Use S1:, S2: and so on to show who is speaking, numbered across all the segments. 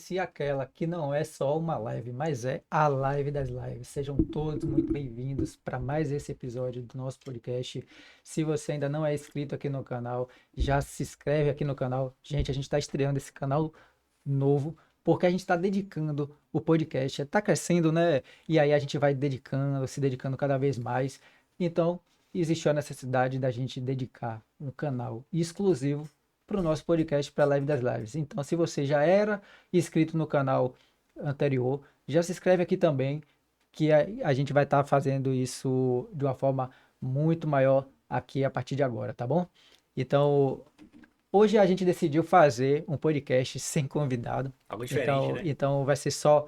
S1: inicia aquela que não é só uma live, mas é a live das lives. Sejam todos muito bem-vindos para mais esse episódio do nosso podcast. Se você ainda não é inscrito aqui no canal, já se inscreve aqui no canal. Gente, a gente está estreando esse canal novo porque a gente está dedicando o podcast. Está crescendo, né? E aí a gente vai dedicando, se dedicando cada vez mais. Então, existiu a necessidade da gente dedicar um canal exclusivo para o nosso podcast para a Live das Lives. Então, se você já era inscrito no canal anterior, já se inscreve aqui também, que a gente vai estar fazendo isso de uma forma muito maior aqui a partir de agora, tá bom? Então, hoje a gente decidiu fazer um podcast sem convidado.
S2: Algo diferente,
S1: Então,
S2: né?
S1: então vai ser só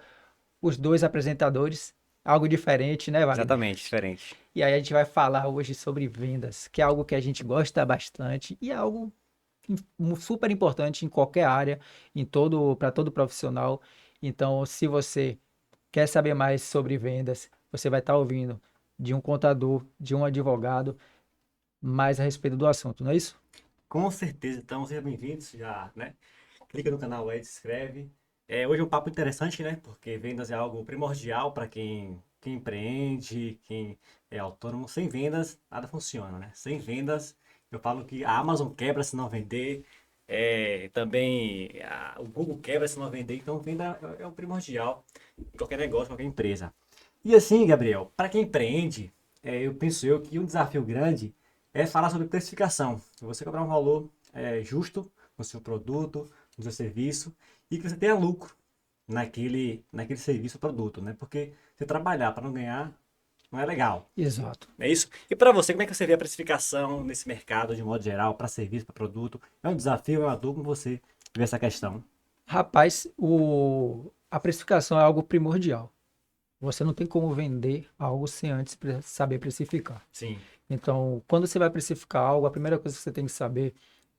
S1: os dois apresentadores, algo diferente, né, Wagner?
S2: Exatamente, diferente.
S1: E aí a gente vai falar hoje sobre vendas, que é algo que a gente gosta bastante e é algo super importante em qualquer área, para todo profissional. Então, se você quer saber mais sobre vendas, você vai estar ouvindo de um contador, de um advogado, mais a respeito do assunto, não é isso?
S2: Com certeza, então sejam bem-vindos já, né? Clica no canal aí, se inscreve. Hoje é um papo interessante, né? Porque vendas é algo primordial para quem empreende, quem é autônomo. Sem vendas, nada funciona, né? Sem vendas, eu falo que a Amazon quebra se não vender, o Google quebra se não vender. Então, venda é o primordial em qualquer negócio, qualquer empresa. E assim, Gabriel, para quem empreende, eu penso que um desafio grande é falar sobre precificação. Você cobrar um valor justo no seu produto, no seu serviço e que você tenha lucro naquele serviço ou produto, né? Porque você trabalhar para não ganhar não é legal,
S1: Exato.
S2: não é isso? E para você, como é que você vê a precificação nesse mercado de modo geral, para serviço, para produto? É um desafio, é uma dor, como você vê essa questão?
S1: Rapaz, a precificação é algo primordial. Você não tem como vender algo sem antes saber precificar.
S2: Sim,
S1: Então, quando você vai precificar algo, a primeira coisa que você tem que saber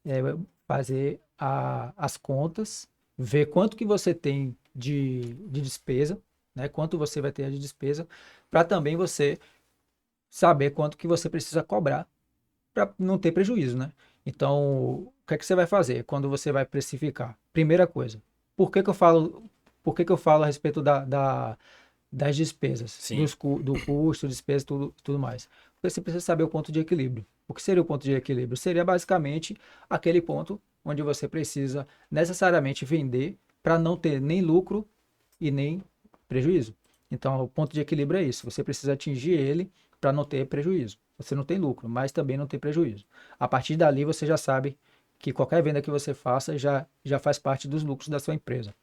S1: é fazer as contas, ver quanto que você tem de despesa, né? Quanto você vai ter de despesa, para também você saber quanto que você precisa cobrar para não ter prejuízo, né? Então, o que é que você vai fazer quando você vai precificar? Primeira coisa, por que que eu falo a respeito das despesas,
S2: sim,
S1: do custo, despesas, tudo mais? Porque você precisa saber o ponto de equilíbrio. O que seria o ponto de equilíbrio? Seria basicamente aquele ponto onde você precisa necessariamente vender para não ter nem lucro e nem prejuízo. Então, o ponto de equilíbrio é isso. Você precisa atingir ele para não ter prejuízo. Você não tem lucro, mas também não tem prejuízo. A partir dali, você já sabe que qualquer venda que você faça já faz parte dos lucros da sua empresa.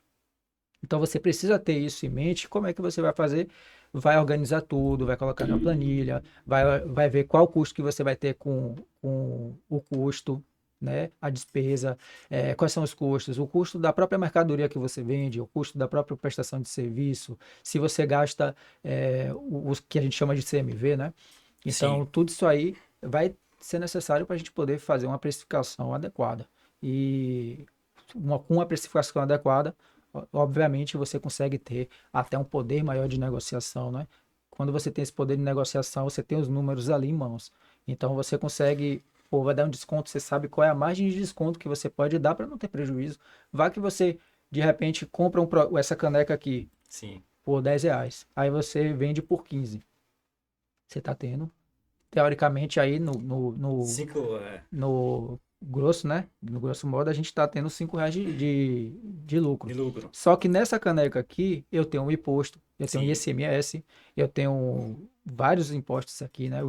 S1: Então você precisa ter isso em mente. Como é que você vai fazer? Vai organizar tudo, vai colocar na planilha, vai ver qual custo que você vai ter com o custo, né? A despesa, quais são os custos, o custo da própria mercadoria que você vende, o custo da própria prestação de serviço, se você gasta os que a gente chama de CMV, né?
S2: sim.
S1: Então, tudo isso aí vai ser necessário para a gente poder fazer uma precificação adequada. E com uma precificação adequada, obviamente você consegue ter até um poder maior de negociação, né? Quando você tem esse poder de negociação, você tem os números ali em mãos. Então você consegue, pô, vai dar um desconto, você sabe qual é a margem de desconto que você pode dar para não ter prejuízo. Vá que você, de repente, compra essa caneca aqui
S2: Sim.
S1: por R$ 10. Aí você vende por 15. Você está tendo, teoricamente, aí
S2: Cinco,
S1: no grosso, né? No grosso modo, a gente está tendo R$ 5 de lucro.
S2: de lucro.
S1: Só que nessa caneca aqui, eu tenho um imposto, eu tenho
S2: Sim,
S1: ICMS, eu tenho vários impostos aqui, né?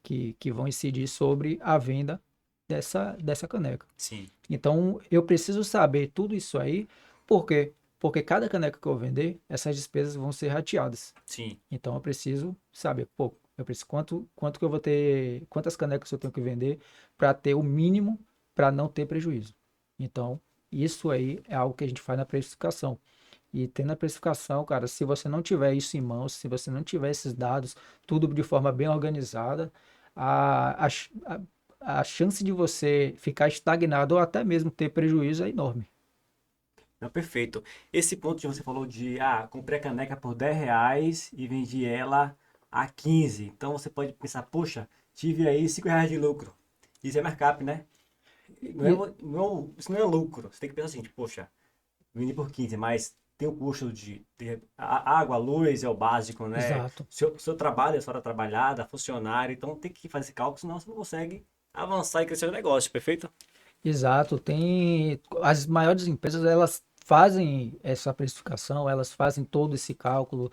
S1: Que vão incidir sobre a venda dessa caneca.
S2: sim,
S1: Então, eu preciso saber tudo isso aí, por quê? Porque cada caneca que eu vender, essas despesas vão ser rateadas.
S2: sim.
S1: Então eu preciso saber, pô, eu preciso quanto que eu vou ter, quantas canecas eu tenho que vender para ter o mínimo para não ter prejuízo. Então, isso aí é algo que a gente faz na precificação. E tendo a precificação, cara, se você não tiver isso em mãos, se você não tiver esses dados, tudo de forma bem organizada, a chance de você ficar estagnado ou até mesmo ter prejuízo é enorme.
S2: Não, perfeito. Esse ponto que você falou de, comprei a caneca por R$ 10 e vendi ela a 15. Então você pode pensar, poxa, tive aí R$ 5 de lucro. Isso é markup, né? Não é,
S1: E,
S2: isso não é lucro. Você tem que pensar assim, poxa, vender por 15, mas tem o custo a água, luz é o básico, né?
S1: Exato.
S2: Seu trabalho é só hora trabalhada, funcionário, então tem que fazer esse cálculo, senão você não consegue avançar e crescer o negócio, perfeito?
S1: Exato, tem as maiores empresas, elas fazem essa precificação, elas fazem todo esse cálculo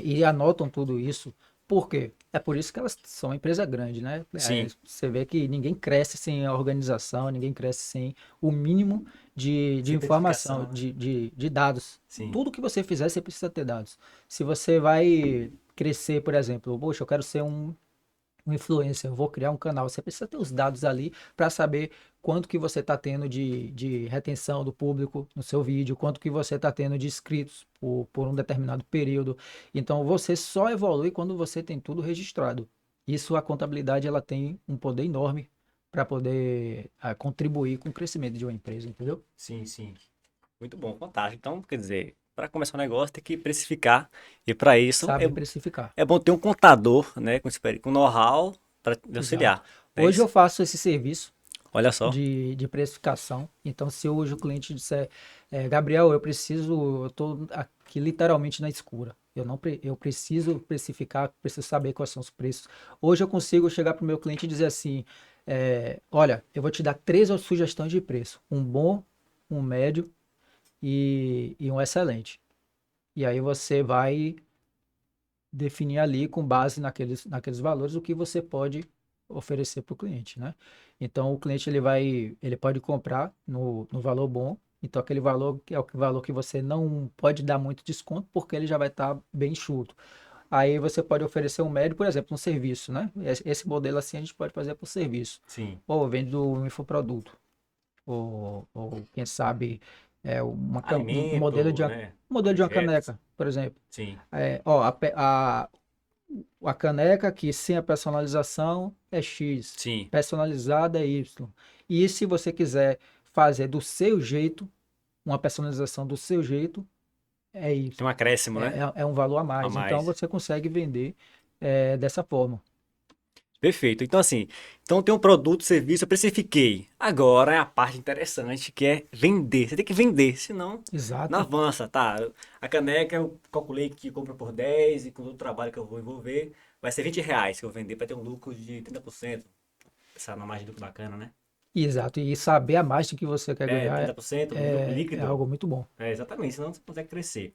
S1: e anotam tudo isso. Por quê? É por isso que elas são uma empresa grande, né?
S2: Sim,
S1: Você vê que ninguém cresce sem a organização, ninguém cresce sem o mínimo de informação,
S2: simplificação, né?
S1: de dados.
S2: Sim,
S1: Tudo que você fizer, você precisa ter dados. Se você vai crescer, por exemplo, poxa, eu quero ser um influencer, eu vou criar um canal. Você precisa ter os dados ali para saber quanto que você está tendo de retenção do público no seu vídeo, quanto que você está tendo de inscritos por um determinado período. Então você só evolui quando você tem tudo registrado. Isso a contabilidade ela tem um poder enorme para poder contribuir com o crescimento de uma empresa, entendeu?
S2: sim, sim. Muito bom, fantástico. Então, quer dizer, para começar um negócio tem que precificar, e para isso
S1: Saber precificar.
S2: é bom ter um contador, né, com know-how para
S1: Exato.
S2: auxiliar, não é
S1: Hoje eu
S2: isso?
S1: faço esse serviço
S2: Olha só.
S1: de precificação. Então, se hoje o cliente disser, Gabriel, eu estou aqui literalmente na escura. Eu não, eu preciso precificar, preciso saber quais são os preços. Hoje eu consigo chegar para o meu cliente e dizer assim, olha, eu vou te dar três sugestões de preço, um bom, um médio e um excelente. E aí você vai definir ali com base naqueles valores o que você pode oferecer para o cliente, né? Então o cliente ele pode comprar no valor bom. Então aquele valor que é o valor que você não pode dar muito desconto porque ele já vai estar bem enxuto. Aí você pode oferecer um médio, por exemplo, um serviço, né? Esse modelo assim a gente pode fazer por serviço.
S2: Sim.
S1: Ou vendo um infoproduto, ou quem sabe um
S2: Alimento, né?
S1: modelo de uma
S2: Objetos.
S1: caneca, por exemplo.
S2: Sim.
S1: Ó, a caneca aqui sem a personalização é X,
S2: Sim.
S1: personalizada é Y. E se você quiser fazer do seu jeito, uma personalização do seu jeito, é
S2: Tem um
S1: Y.
S2: acréscimo, né?
S1: É um valor a
S2: A
S1: mais. Então
S2: mais.
S1: você consegue vender dessa forma.
S2: Perfeito. Então, assim, então tem um produto, serviço, eu precifiquei. Agora é a parte interessante que é vender. Você tem que vender, senão não
S1: Exato.
S2: avança, tá? A caneca eu calculei que compra por 10 e com todo o trabalho que eu vou envolver, vai ser R$ 20 que eu vender para ter um lucro de 30%. Essa é uma margem de lucro bacana, né?
S1: Exato. E saber a mais do que você quer
S2: É,
S1: ganhar
S2: 30% de lucro
S1: é
S2: líquido.
S1: algo muito bom.
S2: É, exatamente, senão você não consegue crescer.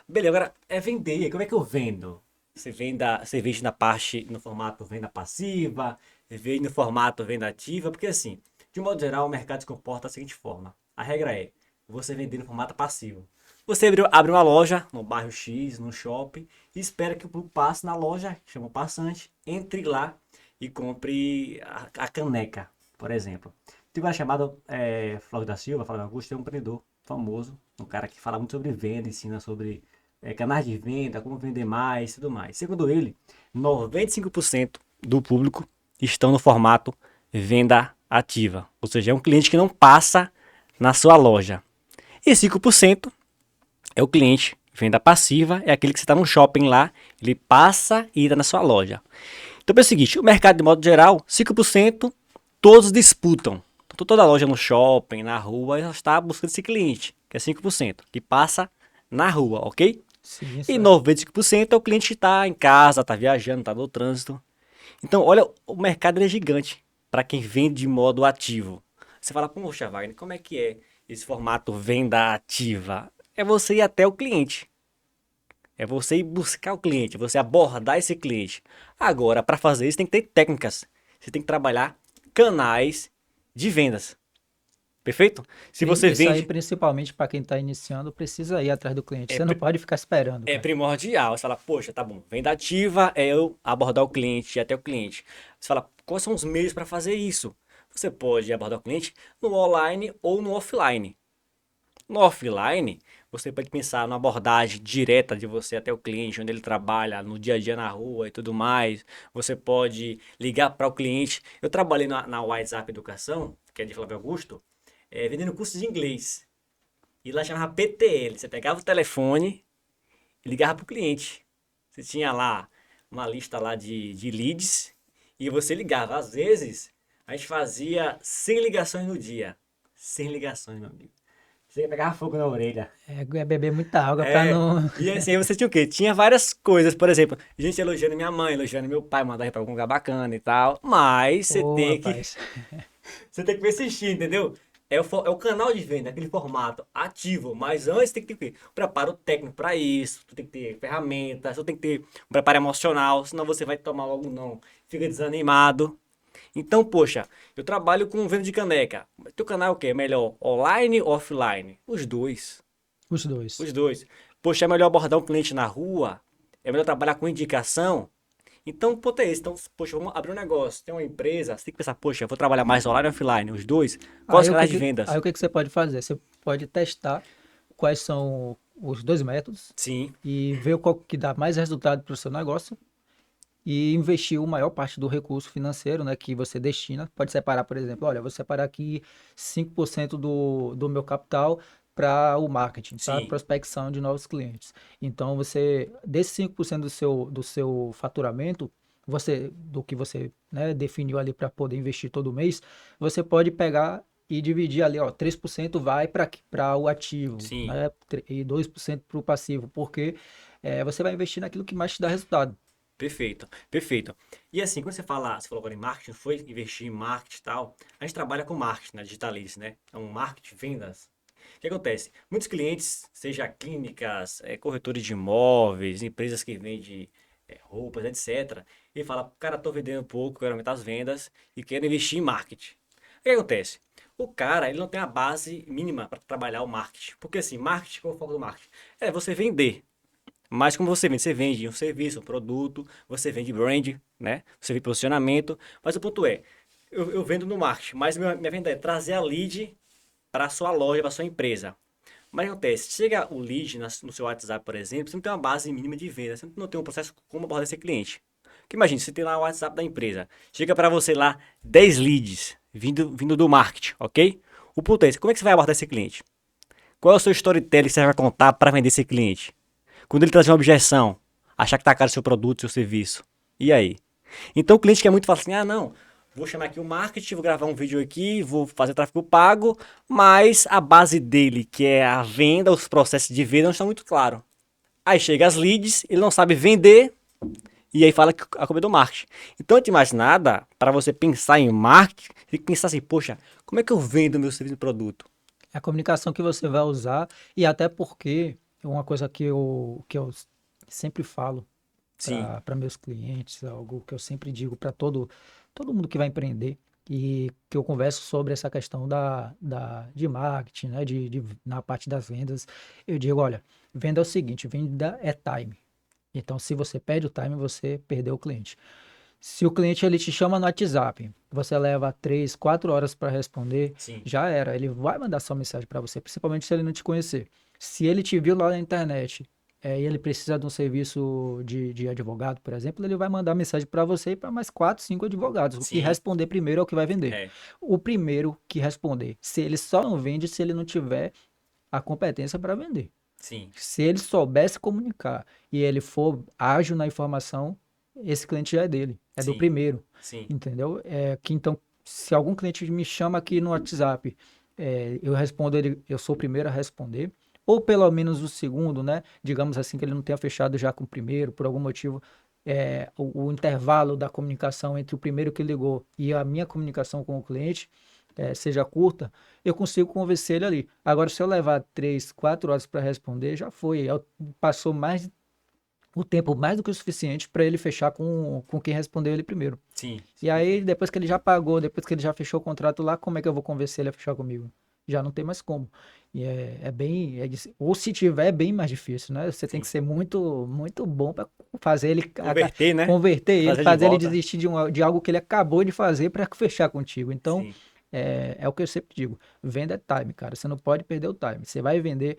S2: Beleza, agora é vender. E como é que eu vendo? Você vende na parte, no formato venda passiva, você vende no formato venda ativa, porque assim, de um modo geral, o mercado se comporta da seguinte forma. A regra é, você vender no formato passivo. Você abre uma loja no bairro X, no shopping, e espera que o público passe na loja, chama o passante, entre lá e compre a caneca, por exemplo. Tem um cara chamado Flávio da Silva, Flávio Augusto, é um empreendedor famoso, um cara que fala muito sobre venda, ensina sobre canais de venda, como vender mais e tudo mais. Segundo ele, 95% do público estão no formato venda ativa, ou seja, é um cliente que não passa na sua loja. E 5% é o cliente venda passiva, é aquele que você está no shopping lá, ele passa e entra na sua loja. Então é o seguinte, o mercado de modo geral, 5% todos disputam. Então, toda loja no shopping, na rua, ela está buscando esse cliente, que é 5%, que passa na rua, ok?
S1: Sim,
S2: E
S1: certo.
S2: 95% é o cliente que está em casa, está viajando, está no trânsito. Então, olha, o mercado é gigante para quem vende de modo ativo. Você fala, poxa, Wagner, como é que é esse formato venda ativa? É você ir até o cliente. É você ir buscar o cliente, você abordar esse cliente. Agora, para fazer isso, tem que ter técnicas. Você tem que trabalhar canais de vendas. Perfeito? Se você
S1: Isso aí,
S2: vende,
S1: principalmente para quem está iniciando, precisa ir atrás do cliente.
S2: é,
S1: Você não pode ficar esperando,
S2: é
S1: cara.
S2: primordial. Você fala, poxa, tá bom. Venda ativa é eu abordar o cliente, ir até o cliente. Você fala, quais são os meios para fazer isso? Você pode abordar o cliente no online ou no offline. No offline, você pode pensar numa abordagem direta de você até o cliente, onde ele trabalha, no dia a dia na rua e tudo mais. Você pode ligar para o cliente. Eu trabalhei na WhatsApp Educação, que é de Flávio Augusto, vendendo cursos de inglês. E lá chamava PTL. Você pegava o telefone e ligava para o cliente. Você tinha lá uma lista lá de leads e você ligava. Às vezes, a gente fazia 100 ligações no dia. 100 ligações, meu amigo. Você pegava fogo na orelha.
S1: É beber muita água pra
S2: É,
S1: não.
S2: e assim, aí você tinha o quê? Tinha várias coisas, por exemplo, gente elogiando minha mãe, elogiando meu pai, mandar ir pra algum lugar bacana e tal, mas
S1: Ô, rapaz.
S2: você tem que persistir, entendeu? É o canal de venda, aquele formato ativo, mas antes tem que ter o quê? Preparo técnico para isso, tu tem que ter ferramentas, tu tem que ter um preparo emocional, senão você vai tomar logo não, fica desanimado. Então, poxa, eu trabalho com venda de caneca. Teu canal é o quê? É melhor online ou offline? Os dois.
S1: Os dois.
S2: Os dois. Poxa, é melhor abordar um cliente na rua? É melhor trabalhar com indicação? Então, o ponto é esse. Então, poxa, vamos abrir um negócio, tem uma empresa, você tem que pensar, poxa, eu vou trabalhar mais online ou offline? Os dois? Quais os canais de vendas?
S1: Aí o que que você pode fazer? Você pode testar quais são os dois métodos
S2: Sim,
S1: e ver qual que dá mais resultado para o seu negócio e investir a maior parte do recurso financeiro, né, que você destina. Pode separar, por exemplo, olha, eu vou separar aqui 5% do meu capital para o marketing, para
S2: sim,
S1: prospecção de novos clientes. Então, você, desses 5% do seu faturamento, do que você, né, definiu ali para poder investir todo mês, você pode pegar e dividir ali, ó, 3% vai para o ativo,
S2: sim.
S1: né, e 2% para o passivo, porque você vai investir naquilo que mais te dá resultado.
S2: Perfeito, perfeito. E assim, quando você fala, você falou agora em marketing, foi investir em marketing e tal, a gente trabalha com marketing na Digitalize, né? É um marketing, vendas. O que acontece? Muitos clientes, seja clínicas, corretores de imóveis, empresas que vendem roupas, etc. E fala, cara, tô vendendo pouco, quero aumentar as vendas e quero investir em marketing. O que acontece? O cara, ele não tem a base mínima para trabalhar o marketing. Porque assim, marketing, qual é o foco do marketing? É você vender. Mas como você vende? Você vende um serviço, um produto, você vende brand, né? Você vende posicionamento. Mas o ponto é, eu vendo no marketing, mas minha venda é trazer a lead para a sua loja, para a sua empresa. Mas acontece, chega o lead no seu WhatsApp, por exemplo, você não tem uma base mínima de venda, você não tem um processo como abordar esse cliente. Porque imagine, você tem lá o WhatsApp da empresa, chega para você lá 10 leads vindo do marketing, ok? O ponto é esse, como é que você vai abordar esse cliente? Qual é o seu storytelling que você vai contar para vender esse cliente? Quando ele trazer uma objeção, achar que tá caro seu produto, seu serviço. E aí? Então o cliente quer muito falar assim: ah, não, vou chamar aqui o marketing, vou gravar um vídeo aqui, vou fazer tráfego pago, mas a base dele, que é a venda, os processos de venda, não estão muito claros. Aí chega as leads, ele não sabe vender, e aí fala que a culpa é do marketing. Então, antes de mais nada, para você pensar em marketing, tem que pensar assim: poxa, como é que eu vendo meu serviço e produto?
S1: É a comunicação que você vai usar e até porque uma coisa que eu sempre falo
S2: Sim,
S1: para meus clientes, algo que eu sempre digo para todo mundo que vai empreender e que eu converso sobre essa questão de marketing, né, na parte das vendas, eu digo, olha, venda é o seguinte, venda é time. Então, se você perde o time, você perdeu o cliente. Se o cliente ele te chama no WhatsApp, você leva 3, 4 horas para responder,
S2: sim,
S1: já era. Ele vai mandar sua mensagem para você, principalmente se ele não te conhecer. Se ele te viu lá na internet e ele precisa de um serviço de advogado, por exemplo, ele vai mandar mensagem para você e para mais 4, 5 advogados. O que
S2: sim,
S1: responder primeiro é o que vai vender.
S2: é,
S1: O primeiro que responder, se ele só não vende se ele não tiver a competência para vender.
S2: sim,
S1: Se ele soubesse comunicar e ele for ágil na informação, esse cliente já é dele, é do
S2: sim,
S1: primeiro,
S2: sim,
S1: entendeu? Que então, se algum cliente me chama aqui no WhatsApp, eu respondo ele, eu sou o primeiro a responder, ou pelo menos o segundo, né? Digamos assim que ele não tenha fechado já com o primeiro, por algum motivo, o intervalo da comunicação entre o primeiro que ligou e a minha comunicação com o cliente seja curta, eu consigo convencer ele ali. Agora, se eu levar 3, 4 horas para responder, já foi. Passou mais o tempo mais do que o suficiente para ele fechar com quem respondeu ele primeiro.
S2: sim,
S1: E aí,
S2: perfeito.
S1: depois que ele já pagou, depois que ele já fechou o contrato lá, como é que eu vou convencer ele a fechar comigo? Já não tem mais como. E ou se tiver, é bem mais difícil, né? Você tem que
S2: Sim.
S1: ser muito, muito bom para fazer ele,
S2: Converter, né?
S1: converter ele,
S2: Trazer de
S1: fazer ele
S2: volta.
S1: desistir de algo que ele acabou de fazer para fechar contigo. Então,
S2: Sim,
S1: é o que eu sempre digo, venda é time, cara. Você não pode perder o time. Você vai vender,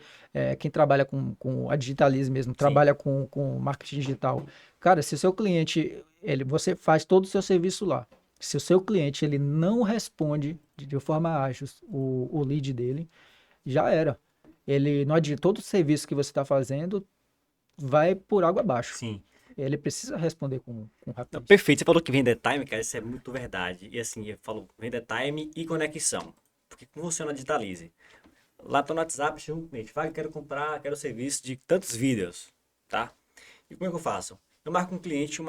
S1: quem trabalha com a digitalismo mesmo,
S2: sim,
S1: trabalha com marketing digital. Cara, se o seu cliente, você faz todo o seu serviço lá. Se o seu cliente ele não responde de forma ágil o lead dele, já era. Ele não adianta, todo o serviço que você está fazendo vai por água abaixo.
S2: sim.
S1: Ele precisa responder com
S2: Não,
S1: rapidez.
S2: perfeito. Você falou que vender time, cara, isso é muito verdade. E assim, eu falo vender time e conexão. Porque como funciona a Digitalize? lá tô no WhatsApp, chega um cliente, fala, quero o serviço de tantos vídeos, tá? E como é que eu faço? Eu marco um cliente,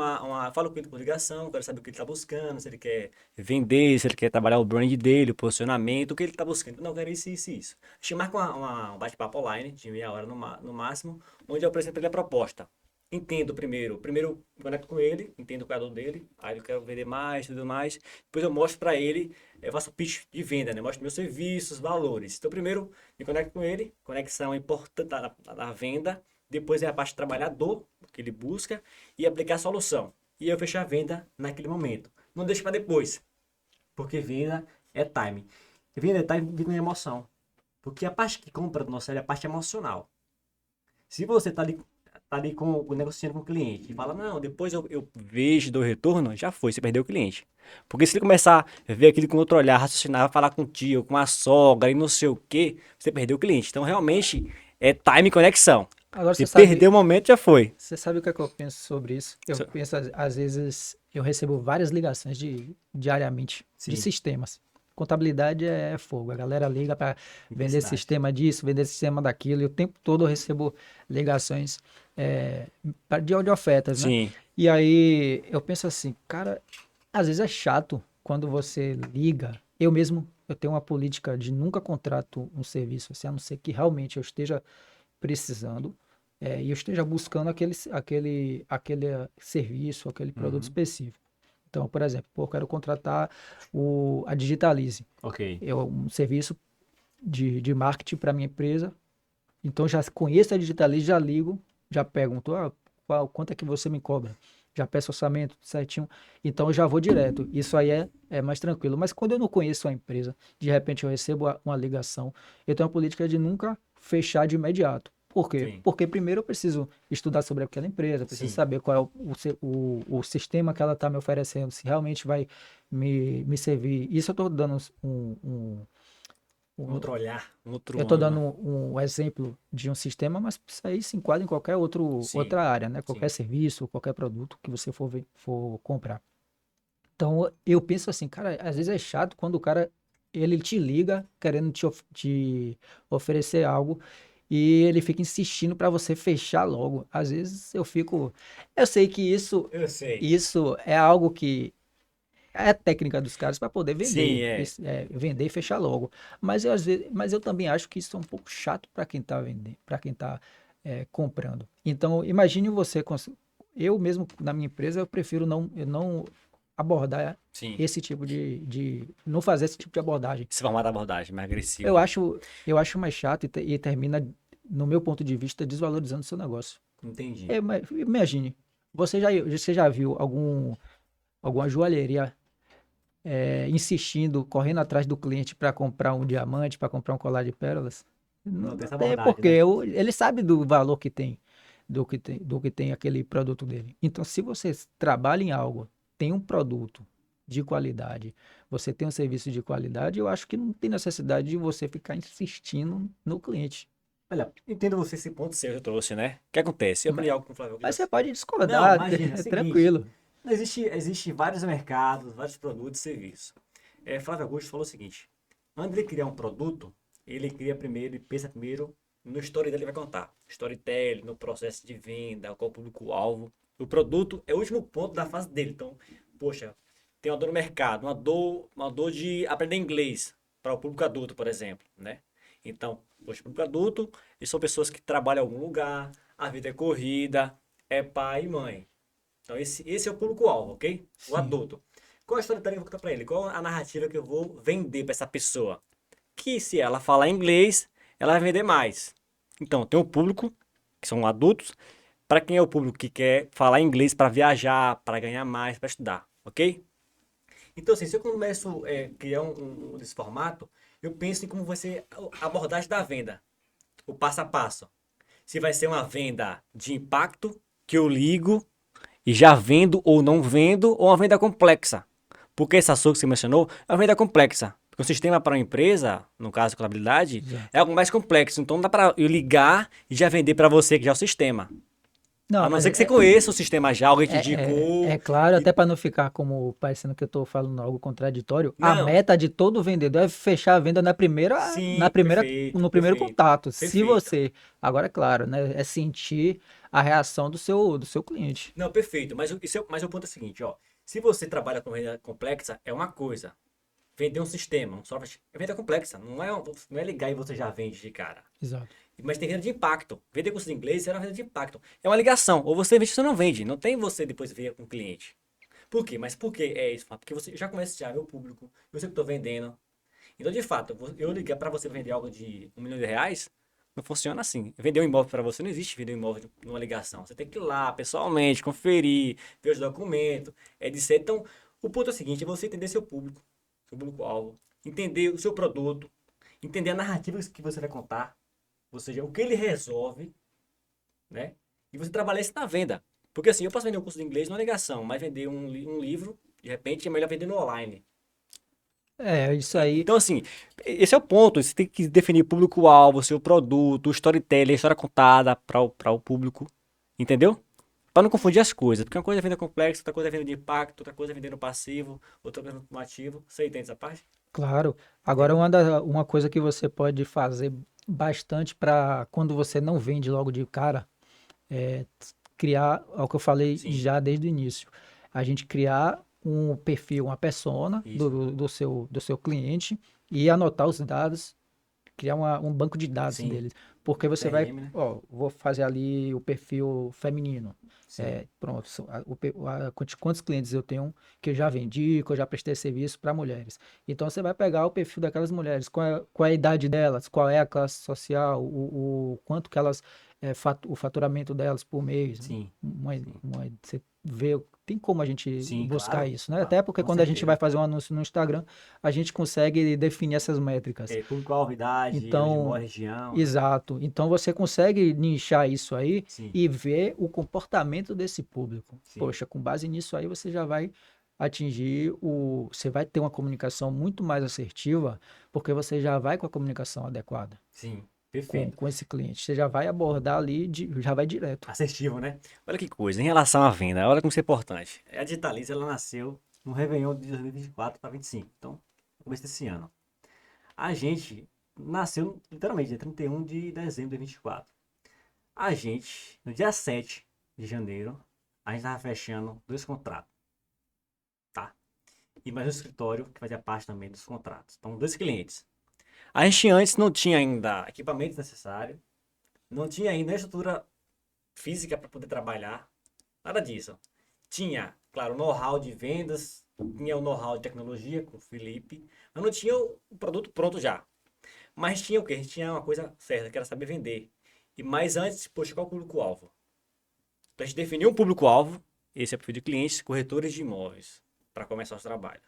S2: falo com ele por ligação, quero saber o que ele está buscando, se ele quer vender, se ele quer trabalhar o brand dele, o posicionamento, o que ele está buscando. Não, eu quero isso, isso, isso. A gente marca um bate-papo online, de meia hora no máximo, onde eu apresento ele a proposta. Entendo primeiro conecto com ele, entendo o quadro dele, aí eu quero vender mais, tudo mais. Depois eu mostro para ele, eu faço pitch de venda, né? Mostro meus serviços, valores. Então primeiro me conecto com ele, conexão é importante na venda. Depois é a parte do trabalhador, que ele busca, e aplicar a solução. E eu fecho a venda naquele momento. Não deixe para depois, porque venda é time. Venda é time, venda é emoção. Porque a parte que compra do nosso cérebro é a parte emocional. Se você tá ali negociando com o cliente e fala, não, depois eu vejo, dou retorno, já foi, você perdeu o cliente. Porque se ele começar a ver aquilo com outro olhar, raciocinar, falar com o tio, com a sogra e não sei o que, você perdeu o cliente. Então, realmente, é time e conexão.
S1: Agora
S2: Se perder o momento, já foi.
S1: você sabe o que é que eu penso sobre isso? Eu penso, às vezes, eu recebo várias ligações diariamente de
S2: Sim.
S1: sistemas. Contabilidade é fogo. A galera liga para vender
S2: Intensidade.
S1: sistema disso, vender sistema daquilo. E o tempo todo eu recebo ligações de ofertas, né?
S2: Sim.
S1: E aí eu penso assim, cara, às vezes é chato quando você liga. Eu tenho uma política de nunca contrato um serviço, assim, a não ser que realmente eu esteja precisando e eu esteja buscando aquele serviço, aquele produto
S2: Uhum.
S1: específico. Então, por exemplo, eu quero contratar a Digitalize.
S2: Ok.
S1: É um serviço de marketing para minha empresa. Então, já conheço a Digitalize, já ligo, já pergunto, quanto é que você me cobra? Já peço orçamento certinho. Então, eu já vou direto. Isso aí é mais tranquilo. Mas quando eu não conheço a empresa, de repente eu recebo uma ligação, eu tenho uma política de nunca fechar de imediato. Por quê?
S2: Sim.
S1: Porque primeiro eu preciso estudar sobre aquela empresa, preciso
S2: Sim.
S1: saber qual é o sistema que ela está me oferecendo, se realmente vai me servir. Isso eu estou dando
S2: Um
S1: um,
S2: outro olhar, um
S1: eu
S2: outro
S1: estou dando
S2: ângulo.
S1: um exemplo de um sistema, mas isso aí se enquadra em qualquer
S2: Sim.
S1: outra área, né? Qualquer
S2: Sim.
S1: serviço, qualquer produto que você for comprar. Então, eu penso assim, cara, às vezes é chato quando o cara, ele te liga querendo te oferecer algo e ele fica insistindo para você fechar logo. Às vezes eu sei que
S2: Eu sei.
S1: isso é algo que é a técnica dos caras para poder
S2: Sim,
S1: vender,
S2: é.
S1: vender e fechar logo. Mas eu também acho que isso é um pouco chato para quem está vendendo, para quem está comprando. Então, imagine você, eu mesmo na minha empresa, eu prefiro eu não abordar
S2: Sim.
S1: esse tipo não fazer esse tipo de abordagem.
S2: Esse formato de abordagem mais
S1: Eu
S2: agressivo.
S1: acho, eu acho mais chato e termina, no meu ponto de vista, desvalorizando o seu negócio.
S2: Entendi.
S1: Imagine, você já viu alguma joalheria insistindo, correndo atrás do cliente para comprar um diamante, para comprar um colar de pérolas? Não,
S2: Não tem
S1: não
S2: essa
S1: tem,
S2: abordagem,
S1: porque
S2: né?
S1: ele sabe do valor que tem, do que tem aquele produto dele. Então, se você trabalha em algo, tem um produto de qualidade, você tem um serviço de qualidade, eu acho que não tem necessidade de você ficar insistindo no cliente.
S2: Olha, entendo você esse ponto seu que eu trouxe, né? O que acontece? Eu
S1: Ma-
S2: aprendi algo com o Flávio
S1: Mas, você
S2: Augusto.
S1: pode
S2: Não,
S1: discordar,
S2: imagina, é o
S1: é
S2: seguinte.
S1: tranquilo.
S2: Existe vários mercados, vários produtos e serviços. Flávio Augusto falou o seguinte: antes de criar um produto, ele cria primeiro e pensa primeiro no story dele, ele vai contar. Storytelling, no processo de venda, qual o público-alvo. O produto é o último ponto da fase dele. Então, poxa, tem uma dor no mercado, uma dor de aprender inglês para o público adulto, por exemplo, né? Então, poxa, público adulto, eles são pessoas que trabalham em algum lugar, a vida é corrida, é pai e mãe. Então, esse é o público-alvo, ok? O
S1: Sim,
S2: adulto. Qual a história que eu vou contar pra ele? Qual a narrativa que eu vou vender pra essa pessoa? Que se ela falar inglês, ela vai vender mais. Então, tem o público, que são adultos, para quem é o público que quer falar inglês para viajar, para ganhar mais, para estudar, ok? Então, assim, se eu começo a criar desse formato, eu penso em como vai ser a abordagem da venda, o passo a passo. Se vai ser uma venda de impacto, que eu ligo e já vendo ou não vendo, ou uma venda complexa. Porque essa sua que você mencionou é uma venda complexa. Porque o sistema para uma empresa, no caso de contabilidade,
S1: exato.
S2: é algo mais complexo. Então não dá para eu ligar e já vender para você, que já é o sistema.
S1: Não,
S2: A não
S1: mas
S2: ser que você conheça o sistema já, alguém te
S1: é
S2: indicou.
S1: claro,
S2: e-
S1: até para não ficar como parecendo que eu estou falando algo contraditório, a
S2: Não,
S1: meta de todo vendedor é fechar a venda
S2: sim, perfeito,
S1: no primeiro
S2: perfeito,
S1: contato. Se
S2: perfeito.
S1: você, agora é claro, né, é sentir a reação do seu cliente.
S2: Não, perfeito. Mas o ponto é o seguinte, ó. Se você trabalha com venda complexa, é uma coisa. Vender um sistema, um software, é venda complexa. Não é ligar e você já vende de cara.
S1: Exato.
S2: Mas tem venda de impacto. Vender curso de inglês é uma venda de impacto. É uma ligação. Ou você vende ou você não vende. Não tem você depois ver com o cliente. Por quê? Mas por que é isso? Porque você já conhece já meu público. Eu sei que estou vendendo. Então, de fato, eu ligar para você vender algo de R$ 1 milhão, não funciona assim. Vender um imóvel para você não existe vender um imóvel numa ligação. Você tem que ir lá pessoalmente, conferir, ver os documentos, etc. Então, o ponto é o seguinte: é você entender seu público-alvo, entender o seu produto, entender a narrativa que você vai contar, ou seja, o que ele resolve, né? E você trabalhar isso na venda. Porque assim, eu posso vender um curso de inglês numa ligação, mas vender um livro, de repente, é melhor vender no online.
S1: É, isso aí.
S2: Então, assim, esse é o ponto. Você tem que definir o público-alvo, o seu produto, o storytelling, a história contada para o público. Entendeu? Para não confundir as coisas. Porque uma coisa é venda complexa, outra coisa é venda de impacto, outra coisa é venda no passivo, outra coisa no ativo. Você entende essa parte?
S1: Claro. Agora,
S2: Entendeu?
S1: uma coisa que você pode fazer bastante para quando você não vende logo de cara é criar, é o que eu falei
S2: Sim,
S1: já desde o início, a gente criar um perfil, uma persona
S2: isso.
S1: do seu cliente e anotar os dados, criar um banco de dados
S2: Sim.
S1: deles. Porque você vai,
S2: CRM, né?
S1: ó, vou fazer ali o perfil feminino.
S2: Sim,
S1: É, pronto, quantos clientes eu tenho que eu já vendi, que eu já prestei serviço para mulheres. Então você vai pegar o perfil daquelas mulheres, qual é a idade delas, qual é a classe social, o quanto que elas, o faturamento delas por mês.
S2: sim, sim.
S1: Você vê, tem como a gente
S2: Sim,
S1: buscar
S2: claro.
S1: isso, né?
S2: Opa,
S1: Até porque
S2: com
S1: quando a gente vai
S2: certeza.
S1: fazer um anúncio no Instagram, a gente consegue definir essas métricas.
S2: É, público-alvo, idade, onde mora,
S1: Então,
S2: região, né?
S1: exato. Então você consegue nichar isso aí
S2: Sim,
S1: e ver o comportamento desse público.
S2: sim,
S1: Poxa, com base nisso aí você já vai atingir você vai ter uma comunicação muito mais assertiva, porque você já vai com a comunicação adequada
S2: sim. Perfeito.
S1: com esse cliente. Você já vai abordar ali, já vai direto.
S2: Assertivo, né? Olha que coisa, em relação à venda, olha como isso é importante. A Digitaliza, ela nasceu no Réveillon de 2024 para 25, então, no começo desse ano. A gente nasceu literalmente dia 31 de dezembro de 24. A gente, no dia 7 de janeiro, a gente estava fechando 2 contratos, tá? E mais um escritório que fazia parte também dos contratos. Então, 2 clientes. A gente antes não tinha ainda equipamentos necessários, não tinha ainda a estrutura física para poder trabalhar, nada disso. Tinha, claro, o know-how de vendas, tinha o know-how de tecnologia com o Felipe, mas não tinha o produto pronto já. Mas tinha o quê? A gente tinha uma coisa certa, que era saber vender. E mais antes, poxa, qual é o público-alvo? Então a gente definiu um público-alvo, esse é o perfil de clientes, corretores de imóveis, para começar o trabalho.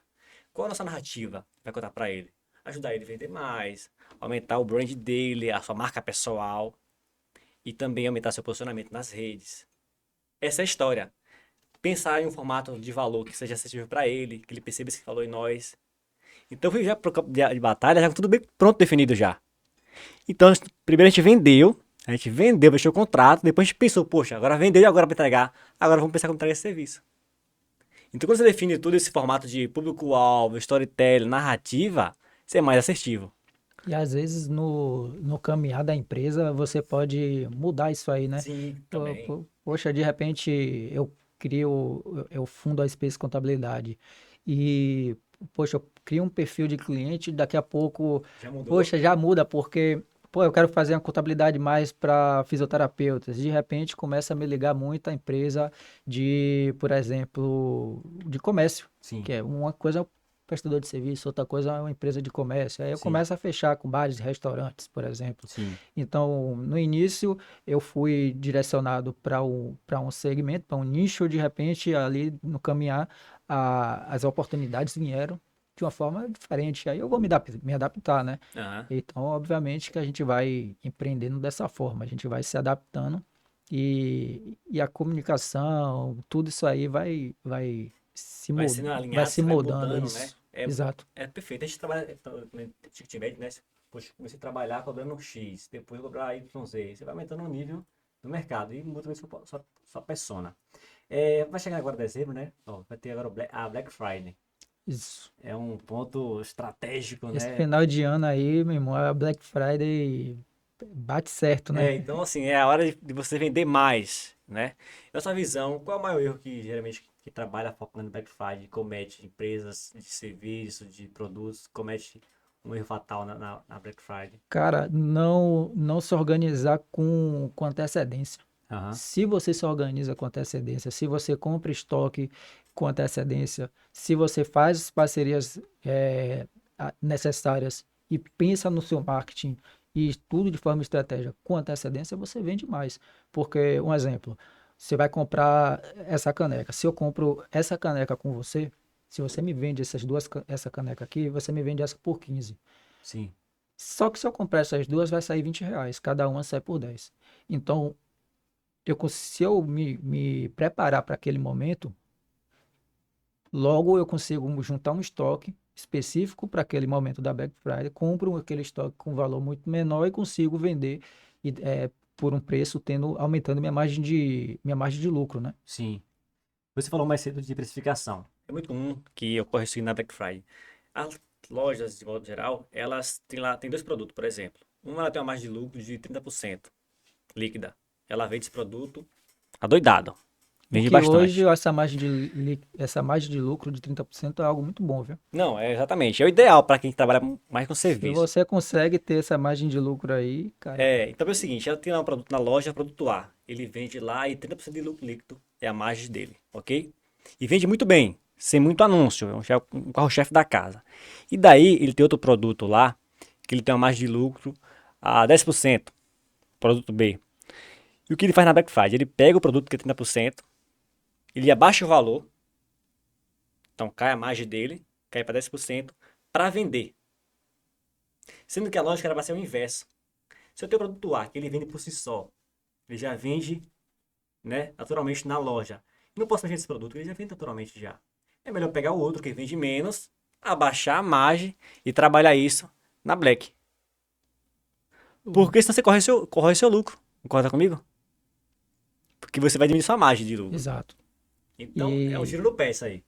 S2: Qual a nossa narrativa vai contar para ele? Ajudar ele a vender mais, aumentar o brand dele, a sua marca pessoal e também aumentar seu posicionamento nas redes. Essa é a história. Pensar em um formato de valor que seja acessível para ele, que ele perceba esse valor em nós. Então fui já pro campo de batalha, já com tudo bem pronto, definido já. Então, primeiro a gente vendeu, fechou o contrato, depois a gente pensou, poxa, agora vendeu e agora para entregar. Agora vamos pensar como entregar esse serviço. Então, quando você define todo esse formato de público-alvo, storytelling, narrativa, você é mais assertivo.
S1: E às vezes no caminhar da empresa você pode mudar isso aí, né?
S2: Sim, também.
S1: Poxa, de repente eu fundo a Space Contabilidade e, poxa, eu crio um perfil de cliente, daqui a pouco,
S2: Já mudou?
S1: poxa, já muda porque, pô, eu quero fazer uma contabilidade mais para fisioterapeutas. De repente começa a me ligar muito a empresa por exemplo, de comércio,
S2: Sim,
S1: que é uma coisa prestador de serviço, outra coisa é uma empresa de comércio. Aí eu
S2: sim,
S1: começo a fechar com bares e restaurantes, por exemplo.
S2: sim,
S1: Então, no início, eu fui direcionado para um segmento, para um nicho, de repente, ali no caminhar, as oportunidades vieram de uma forma diferente. Aí eu vou me adaptar, né?
S2: aham.
S1: Então, obviamente que a gente vai empreendendo dessa forma, a gente vai se adaptando e a comunicação, tudo isso aí
S2: Vai sendo
S1: vai
S2: alinhado,
S1: se
S2: você vai
S1: moldando,
S2: mudando, né?
S1: isso. Exato.
S2: É perfeito. A gente trabalha, TicTimed, né? Poxa, comecei a trabalhar cobrando X, depois cobrar YZ. Você vai aumentando o nível do mercado e muda também sua persona. Vai chegar agora dezembro, né? Ó, vai ter agora a Black Friday.
S1: Isso.
S2: É um ponto estratégico,
S1: Esse
S2: né?
S1: final de ano aí, meu irmão, a Black Friday bate certo, né?
S2: Então assim, é a hora de você vender mais, né? Na sua visão, qual é o maior erro que geralmente que trabalha focando no Black Friday comete? Empresas de serviço, de produtos, comete um erro fatal na Black Friday?
S1: Cara, não se organizar com antecedência.
S2: Aham,
S1: Se você se organiza com antecedência, se você compra estoque com antecedência, se você faz as parcerias necessárias e pensa no seu marketing e tudo de forma estratégica com antecedência, você vende mais. Porque, um exemplo, você vai comprar essa caneca. Se eu compro essa caneca com você, se você me vende essa caneca aqui, você me vende essa por 15.
S2: sim,
S1: Só que se eu comprar essas duas, vai sair R$ 20. Cada uma sai por 10. Então, se eu me preparar para aquele momento, logo eu consigo juntar um estoque específico para aquele momento da Black Friday, compro aquele estoque com valor muito menor e consigo vender por um preço aumentando minha margem de lucro, né?
S2: sim. Você falou mais cedo de precificação. É muito comum que ocorra isso na Black Friday. As lojas, de modo geral, elas têm lá, tem dois produtos, por exemplo. Uma ela tem uma margem de lucro de 30% líquida. Ela vende esse produto adoidado. Vende
S1: Porque hoje
S2: bastante.
S1: essa margem de lucro de 30% é algo muito bom, viu?
S2: Não, é exatamente. É o ideal para quem trabalha mais com
S1: Se
S2: serviço.
S1: você consegue ter essa margem de lucro aí, cara,
S2: Então é o seguinte, ela tem lá um produto na loja, produto A. Ele vende lá e 30% de lucro líquido é a margem dele, ok? E vende muito bem, sem muito anúncio, é um carro-chefe da casa. E daí ele tem outro produto lá, que ele tem uma margem de lucro a 10%, produto B. E o que ele faz na Black Friday? Ele pega o produto que é 30%, ele abaixa o valor, então cai a margem dele, cai para 10%, para vender. Sendo que a lógica era para ser o inverso. Se eu tenho o produto A, que ele vende por si só, ele já vende, né, naturalmente na loja. Não posso mexer nesse produto, ele já vende naturalmente já. É melhor pegar o outro que vende menos, abaixar a margem e trabalhar isso na Black.
S1: o-
S2: Porque senão você corre seu lucro. Concorda comigo? Porque você vai diminuir sua margem de lucro.
S1: exato.
S2: Então, é um
S1: E,
S2: giro no pé isso aí.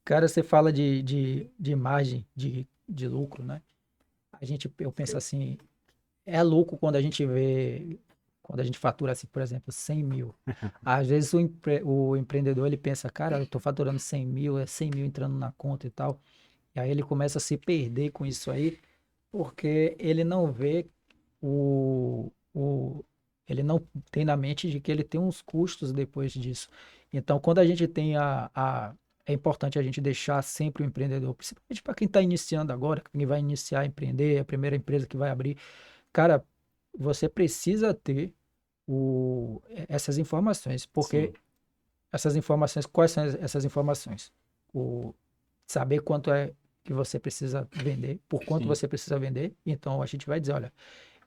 S1: cara, você fala de margem de lucro, né? Eu penso assim, é louco quando a gente fatura assim, por exemplo, 100 mil. Às vezes o empreendedor ele pensa, cara, eu tô faturando 100 mil, é 100 mil entrando na conta e tal. E aí ele começa a se perder com isso aí, porque ele não vê ele não tem na mente de que ele tem uns custos depois disso. Então, quando a gente tem é importante a gente deixar sempre o empreendedor, principalmente para quem está iniciando agora, quem vai iniciar a empreender, a primeira empresa que vai abrir. Cara, você precisa ter essas informações, porque
S2: Sim,
S1: essas informações, quais são essas informações? O, Saber quanto é que você precisa vender, por quanto
S2: sim,
S1: você precisa vender. Então, a gente vai dizer, olha,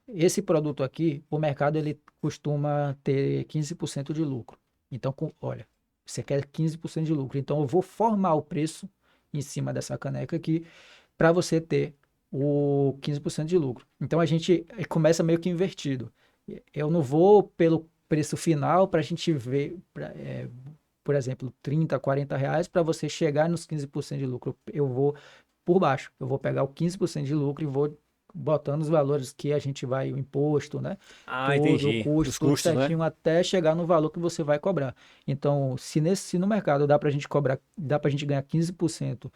S1: esse produto aqui, o mercado ele costuma ter 15% de lucro. Então, olha, você quer 15% de lucro. Então, eu vou formar o preço em cima dessa caneca aqui para você ter o 15% de lucro. Então, a gente começa meio que invertido. Eu não vou pelo preço final para a gente ver, por exemplo, 30, R$ 40 para você chegar nos 15% de lucro. Eu vou por baixo. Eu vou pegar o 15% de lucro e vou botando os valores que a gente vai, o imposto, né? Tudo, o
S2: entendi.
S1: custo,
S2: Os
S1: tudo
S2: custos, né?
S1: certinho até chegar no valor que você vai cobrar. Então, se no mercado dá para a gente cobrar, dá para a gente ganhar 15%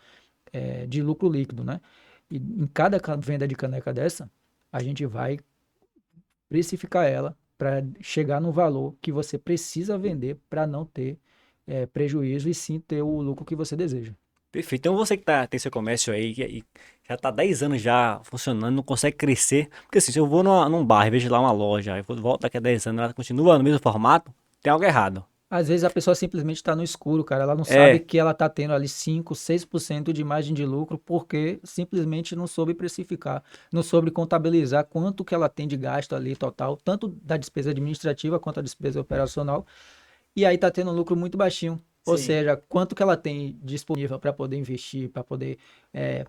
S1: de lucro líquido, né? E em cada venda de caneca dessa, a gente vai precificar ela para chegar no valor que você precisa vender para não ter prejuízo e sim ter o lucro que você deseja.
S2: Perfeito. Então você que tem seu comércio aí, e já está 10 anos já funcionando, não consegue crescer. Porque assim, se eu vou num bar e vejo lá uma loja, eu volto daqui a 10 anos, ela continua no mesmo formato, tem algo errado.
S1: Às vezes a pessoa simplesmente está no escuro, cara. Ela não sabe
S2: É,
S1: que ela está tendo ali 5, 6% de margem de lucro porque simplesmente não soube precificar, não soube contabilizar quanto que ela tem de gasto ali total, tanto da despesa administrativa quanto da despesa operacional. E aí está tendo um lucro muito baixinho. Ou
S2: Sim,
S1: seja, quanto que ela tem disponível para poder investir, para poder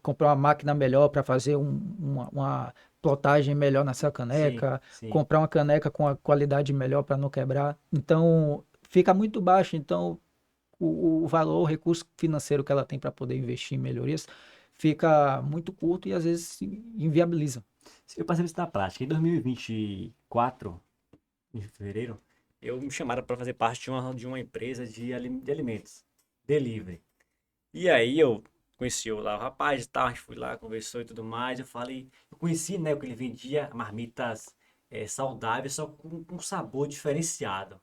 S1: comprar uma máquina melhor para fazer uma plotagem melhor nessa
S2: sim,
S1: caneca,
S2: sim.
S1: comprar uma caneca com a qualidade melhor para não quebrar. Então, fica muito baixo. Então, o valor, o recurso financeiro que ela tem para poder investir em melhorias fica muito curto e às vezes inviabiliza.
S2: Eu passei isso na prática. Em 2024, em fevereiro, eu me chamaram para fazer parte de uma empresa de alimentos, delivery. E aí eu conheci lá o rapaz e tal, a gente foi lá, conversou e tudo mais. Eu conheci, né, o que ele vendia marmitas saudáveis, só com um sabor diferenciado.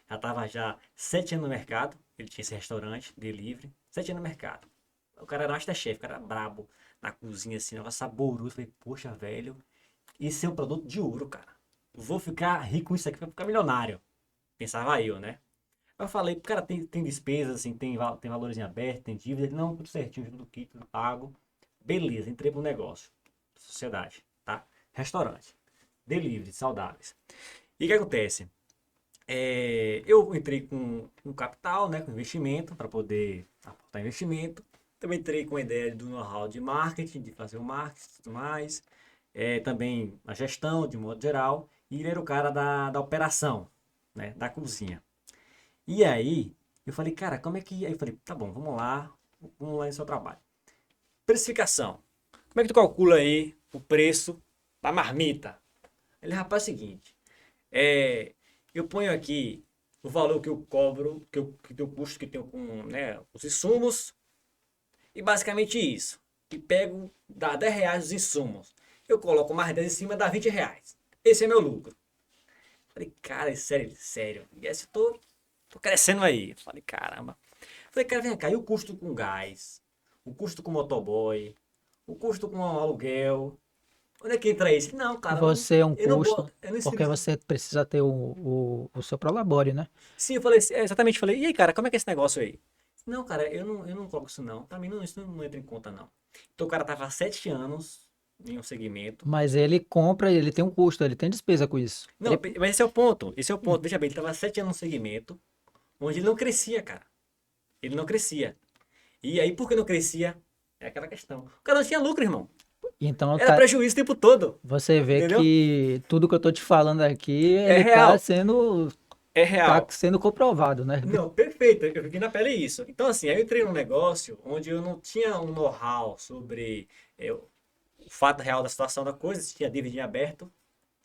S2: Já estava já 7 anos no mercado, ele tinha esse restaurante, delivery, 7 anos no mercado. O cara era masterchef, o cara era brabo na cozinha, assim, negócio saboroso. Eu falei, poxa, velho, isso é um produto de ouro, cara. Vou ficar rico com isso aqui, vou ficar milionário. Pensava eu, né? Eu falei, cara, tem despesas, assim, tem valores em aberto, tem dívida. Ele, não, tudo certinho, tudo quito, tudo pago. Beleza, entrei pro negócio. Sociedade, tá? Restaurante. Delivery, saudáveis. E o que acontece? Eu entrei com um capital, né, com investimento, para poder aportar investimento. Também entrei com a ideia do know-how de marketing, de fazer o marketing e tudo mais. Também a gestão, de modo geral. E ele era o cara da operação, né, da cozinha. E aí, eu falei, cara, como é que. Aí eu falei, tá bom, vamos lá em seu trabalho. Precificação. Como é que tu calcula aí o preço da marmita? Ele, rapaz, é o seguinte, é, eu ponho aqui o valor que eu cobro, que tem o custo que tenho com, né, os insumos, e basicamente isso. E pego, dá R$ 10 os insumos. Eu coloco mais 10 em cima, dá R$ 20. Esse é meu lucro. Falei, cara, é sério, sério. E esse eu tô crescendo aí. Falei, caramba. Falei, cara, vem cá, e o custo com gás? O custo com motoboy? O custo com aluguel? Onde é que entra isso? Não, cara, não,
S1: Você é um
S2: eu não
S1: custo,
S2: boto. Eu não
S1: porque
S2: escrevi.
S1: você precisa ter o seu prolabore, né?
S2: Sim, eu falei, exatamente, falei, e aí, cara, como é que é esse negócio aí? Não, cara, eu não coloco isso não. Pra mim, não, isso não entra em conta, não. Então o cara tava há 7 anos em um segmento.
S1: Mas ele compra, ele tem um custo, ele tem despesa com isso.
S2: Não, mas esse é o ponto. Esse é o ponto. Veja bem, ele tava há 7 anos no segmento, onde ele não crescia, cara. Ele não crescia. E aí, por que não crescia? É aquela questão. O cara não tinha lucro, irmão.
S1: Então
S2: Era
S1: tá,
S2: prejuízo o tempo todo.
S1: você vê
S2: Entendeu?
S1: que tudo que eu tô te falando aqui,
S2: É
S1: ele
S2: real. É
S1: tá
S2: real.
S1: sendo comprovado, né?
S2: Não, perfeito. Eu fiquei na pele isso. Então, assim, aí eu entrei num negócio onde eu não tinha um know-how sobre o fato real da situação da coisa. Tinha dívida em aberto,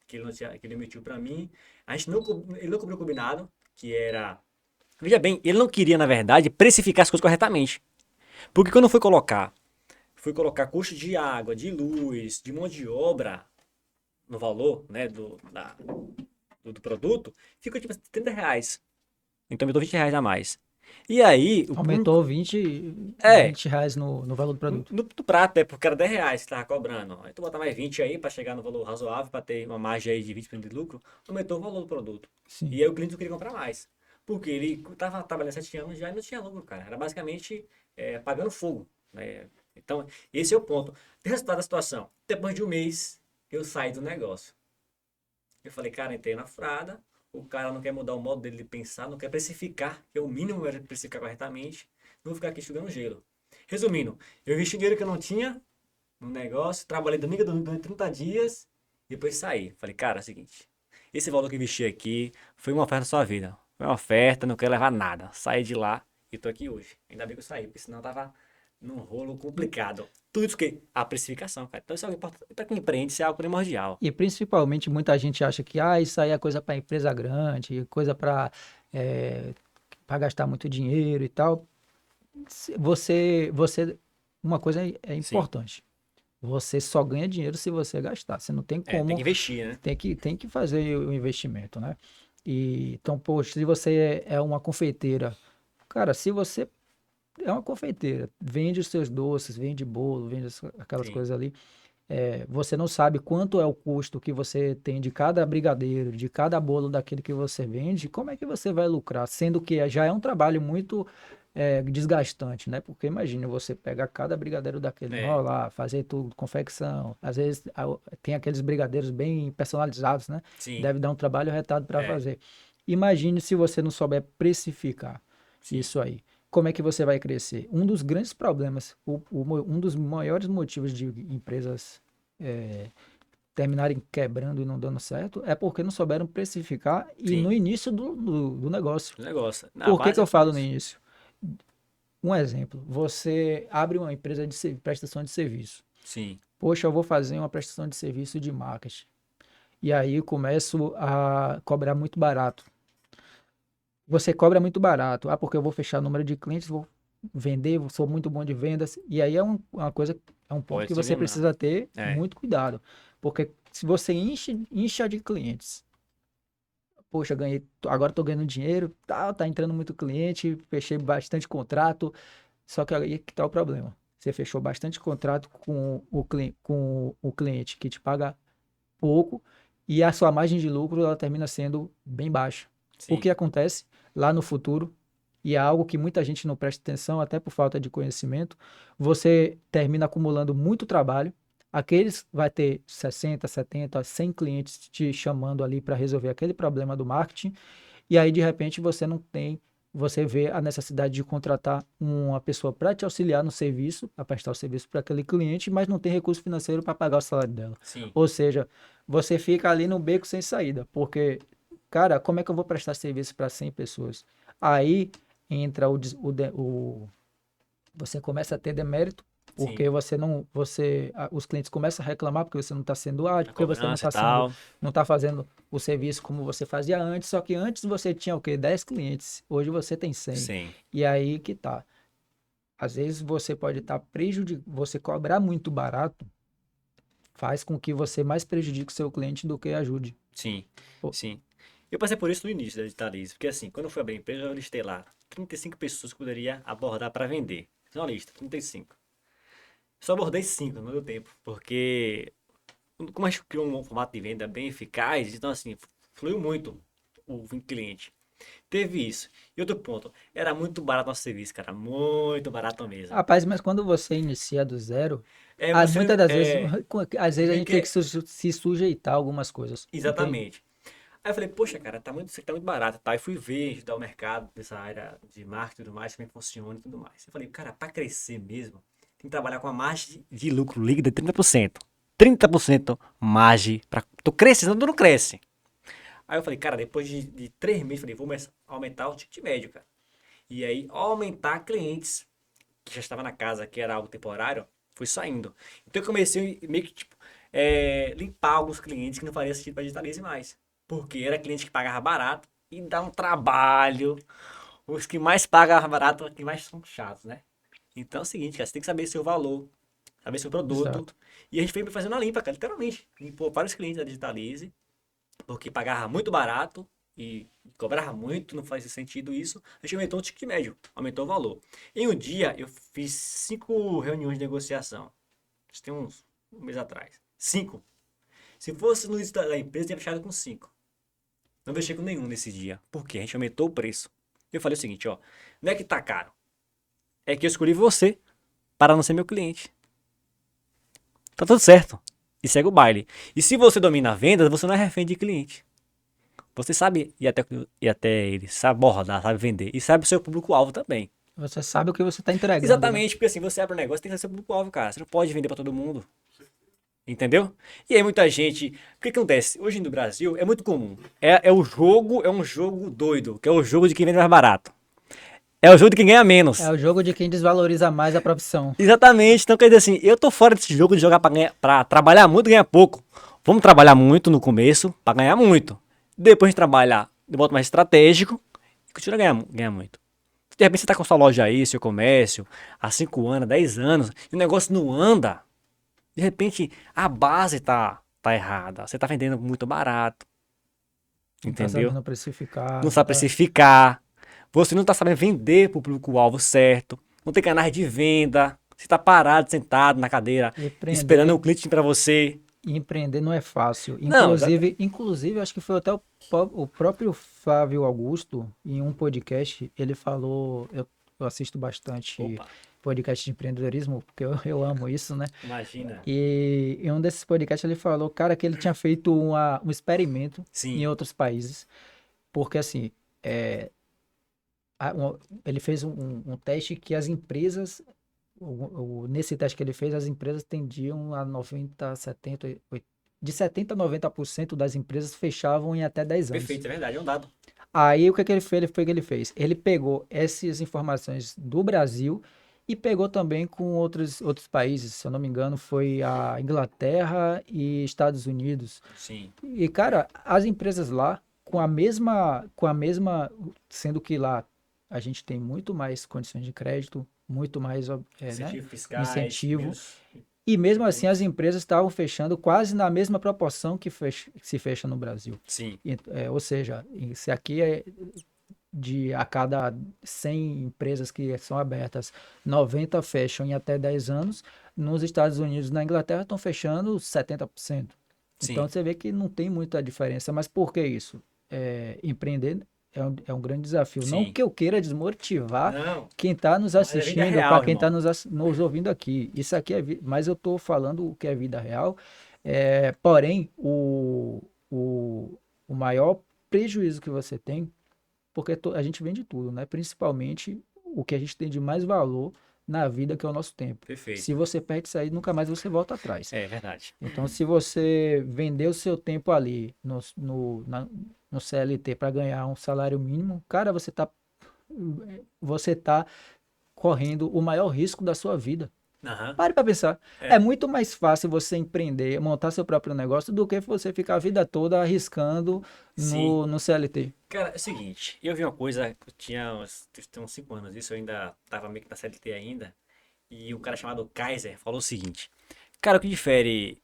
S2: que ele, não tinha, que ele emitiu para mim. A gente não, ele não cobriu o combinado, que era. Veja bem, ele não queria, na verdade, precificar as coisas corretamente. Porque quando fui colocar custo de água, de luz, de mão de obra no valor, né, do produto, ficou tipo R$ 30. Então me deu R$ 20 a mais. E aí, o
S1: Aumentou
S2: público.
S1: 20 reais no valor do produto.
S2: No prato, porque era R$ 10 que tava cobrando. Aí tu botar mais 20 aí para chegar no valor razoável, para ter uma margem aí de 20% de lucro, aumentou o valor do produto.
S1: Sim.
S2: E aí o cliente não queria comprar mais. Porque ele tava trabalhando 7 anos já e não tinha lucro, cara. Era basicamente pagando fogo, né? Então, esse é o ponto. Resultado da situação. Depois de um mês, eu saí do negócio. Eu falei, cara, entrei na furada. O cara não quer mudar o modo dele de pensar, não quer precificar, que é o mínimo é precificar corretamente. Não vou ficar aqui enxugando gelo. Resumindo, eu investi dinheiro que eu não tinha no negócio, trabalhei domingo durante 30 dias, e depois saí. Falei, cara, é o seguinte, esse valor que eu investi aqui foi uma oferta da sua vida. Foi uma oferta, não quero levar nada. Saí de lá e tô aqui hoje. Ainda bem que eu saí, porque senão eu tava num rolo complicado. Tudo isso que a precificação, cara. Então isso é algo importante. Para quem empreende, isso é algo primordial.
S1: E principalmente muita gente acha que isso aí é coisa para empresa grande, coisa para gastar muito dinheiro e tal. Você, uma coisa é
S2: Sim.
S1: importante. Você só ganha dinheiro se você gastar. Você não tem
S2: Tem
S1: como,
S2: que investir, né?
S1: tem que fazer o investimento, né? E, então, poxa, se você é uma confeiteira, cara, se você é uma confeiteira, vende os seus doces, vende bolo, vende aquelas
S2: Sim.
S1: coisas ali, você não sabe quanto é o custo que você tem de cada brigadeiro, de cada bolo daquele que você vende, como é que você vai lucrar? Sendo que já é um trabalho muito desgastante, né? Porque imagina você pegar cada brigadeiro daquele,
S2: É,
S1: enrolar, fazer tudo, confecção. Às vezes tem aqueles brigadeiros bem personalizados, né?
S2: sim.
S1: Deve dar um trabalho retado para
S2: É.
S1: fazer. Imagine se você não souber precificar. Isso aí. Como é que você vai crescer? Um dos grandes problemas, um dos maiores motivos de empresas terminarem quebrando e não dando certo é porque não souberam precificar e
S2: Sim.
S1: no início do negócio.
S2: O negócio. Na
S1: Por que que
S2: base é
S1: eu
S2: tudo
S1: falo no
S2: isso.
S1: início? Um exemplo, você abre uma empresa de prestação de serviço.
S2: Sim.
S1: Poxa, eu vou fazer uma prestação de serviço de marketing. E aí começo a cobrar muito barato. Você cobra muito barato. Ah, porque eu vou fechar o número de clientes, vou vender, sou muito bom de vendas. E aí uma coisa, é um ponto
S2: Pode
S1: que
S2: se
S1: você
S2: enganar.
S1: precisa ter
S2: É.
S1: muito cuidado. Porque se você incha de clientes, poxa, ganhei, agora estou ganhando dinheiro, tá entrando muito cliente, fechei bastante contrato. Só que aí que tá o problema. Você fechou bastante contrato com o cliente que te paga pouco e a sua margem de lucro ela termina sendo bem baixa. O
S2: Sim.
S1: que acontece lá no futuro, e é algo que muita gente não presta atenção, até por falta de conhecimento, você termina acumulando muito trabalho. Aqueles vai ter 60, 70, 100 clientes te chamando ali para resolver aquele problema do marketing, e aí de repente você não tem, você vê a necessidade de contratar uma pessoa para te auxiliar no serviço, para prestar o serviço para aquele cliente, mas não tem recurso financeiro para pagar o salário dela.
S2: Sim.
S1: Ou seja, você fica ali no beco sem saída, porque, cara, como é que eu vou prestar serviço para 100 pessoas? Aí entra você começa a ter demérito,
S2: Sim.
S1: porque os clientes começam a reclamar porque você não está sendo ágil,
S2: A
S1: porque você
S2: cobrança e tal.
S1: não está fazendo o serviço como você fazia antes, só que antes você tinha o quê? 10 clientes, hoje você tem 100.
S2: Sim.
S1: E aí que tá. Às vezes você pode estar prejudicando, você cobrar muito barato faz com que você mais prejudique o seu cliente do que ajude.
S2: Sim.
S1: Pô,
S2: Sim. Eu passei por isso no início da Digitalize, porque assim, quando eu fui abrir a empresa, eu listei lá 35 pessoas que eu poderia abordar para vender. Fiz uma lista, 35. Só abordei 5, não deu tempo, porque como a gente criou um formato de venda bem eficaz, então assim, fluiu muito o cliente. Teve isso. E outro ponto, era muito barato nosso serviço, cara, muito barato mesmo.
S1: Rapaz, mas quando você inicia do zero,
S2: É, você,
S1: muitas das vezes,
S2: é,
S1: às vezes a
S2: vê
S1: gente
S2: que
S1: tem que
S2: é,
S1: se sujeitar a algumas coisas. Entende?
S2: exatamente. Aí eu falei, poxa, cara, isso aqui tá muito barato, tá? E fui ver, estudar o mercado dessa área de marketing e tudo mais, como é que funciona e tudo mais. Eu falei, cara, para crescer mesmo, tem que trabalhar com a margem de lucro líquida de 30%. 30% margem para tu crescer, senão tu não cresce. Aí eu falei, cara, depois de 3 meses, falei, vou aumentar o ticket médio, cara. E aí, aumentar clientes que já estava na casa, que era algo temporário, foi saindo. Então eu comecei meio que, tipo, limpar alguns clientes que não faria sentido para Digitalize mais. Porque era cliente que pagava barato e dá um trabalho. Os que mais pagam barato, os que mais são chatos, né? Então é o seguinte, cara, você tem que saber seu valor, saber seu produto.
S1: Exato.
S2: E a gente foi fazendo a limpa, cara, literalmente. Limpou vários clientes da Digitalize, porque pagava muito barato e cobrava muito, não faz sentido isso. A gente aumentou o ticket médio, aumentou o valor. Em um dia, eu fiz 5 reuniões de negociação. Isso tem um mês atrás. 5. Se fosse no início da empresa, eu tinha fechado com 5. Não fechei com nenhum nesse dia. Por quê? A gente aumentou o preço. Eu falei o seguinte, ó. Não é que tá caro. É que eu escolhi você para não ser meu cliente. Tá tudo certo. E segue o baile. E se você domina a venda, você não é refém de cliente. Você sabe ir até ele, sabe abordar, sabe vender. E sabe o seu público-alvo também.
S1: Você sabe o que você está entregando, né?
S2: Exatamente, porque assim, você abre um negócio, tem que ser seu público-alvo, cara. Você não pode vender para todo mundo. Entendeu? E aí muita gente. O que acontece? Hoje no Brasil é muito comum. É um jogo doido, que é o jogo de quem vende mais barato. É o jogo de quem ganha
S1: É
S2: menos.
S1: o jogo de quem desvaloriza mais a profissão.
S2: Exatamente. Então quer dizer assim, eu tô fora desse jogo de jogar pra trabalhar muito e ganhar pouco. Vamos trabalhar muito no começo pra ganhar muito. Depois a gente trabalhar de modo mais estratégico e continua ganhar muito. De repente você tá com sua loja aí, seu comércio, há 5 anos, 10 anos, e o negócio não anda. De repente a base tá errada. Você tá vendendo muito barato,
S1: Não tá
S2: entendeu?
S1: sabendo precificar,
S2: Não
S1: não
S2: sabe
S1: tá
S2: precificar. Você não tá sabendo vender pro público-alvo certo. Não tem canais de venda. Você tá parado, sentado na cadeira, esperando
S1: empreender.
S2: o cliente para você.
S1: Empreender não é fácil.
S2: Não,
S1: Inclusive, acho que foi até o próprio Flávio Augusto, em um podcast, ele falou, eu assisto bastante
S2: opa,
S1: podcast de empreendedorismo, porque eu amo isso, né?
S2: imagina.
S1: E em um desses podcasts ele falou, cara, que ele tinha feito um experimento em
S2: Sim,
S1: outros países, porque assim, ele fez um teste que as empresas, nesse teste que ele fez, as empresas tendiam a 90, 70, de 70 a 90% das empresas fechavam em até 10 anos.
S2: Perfeito, é verdade, é um dado.
S1: Aí o que, que ele fez? Foi o que ele fez? Ele pegou essas informações do Brasil e pegou também com outros países. Se eu não me engano, foi a Inglaterra e Estados Unidos.
S2: Sim.
S1: E, cara, as empresas lá, sendo que lá a gente tem muito mais condições de crédito, muito mais, né,
S2: Incentivo fiscais,
S1: incentivo.
S2: menos...
S1: E mesmo assim as empresas estavam fechando quase na mesma proporção que se fecha no Brasil.
S2: Sim,
S1: Ou seja, se aqui a cada 100 empresas que são abertas, 90 fecham em até 10 anos, nos Estados Unidos e na Inglaterra estão fechando 70%. Então
S2: sim,
S1: você vê que não tem muita diferença. Mas por que isso? Empreender é um grande desafio. Não
S2: sim.
S1: que eu queira desmotivar
S2: Não,
S1: quem está nos
S2: mas é vida
S1: assistindo, para
S2: real,
S1: quem está
S2: irmão.
S1: nos ouvindo aqui. Isso aqui mas eu estou falando o que é vida real. Porém, o maior prejuízo que você tem, porque a gente vende tudo, né? Principalmente o que a gente tem de mais valor na vida, que é o nosso tempo. Se
S2: Perfeito.
S1: você perde isso aí, nunca mais você volta atrás.
S2: É verdade.
S1: Então, se você vender o seu tempo ali no CLT para ganhar um salário mínimo, cara, você tá correndo o maior risco da sua vida.
S2: Aham.
S1: Pare para pensar. É
S2: É.
S1: muito mais fácil você empreender, montar seu próprio negócio, do que você ficar a vida toda arriscando
S2: Sim.
S1: no CLT.
S2: Cara, é o seguinte, eu vi uma coisa, eu tinha uns 5 anos, isso eu ainda tava meio que na CLT ainda, e um cara chamado Kaiser falou o seguinte, cara, o que difere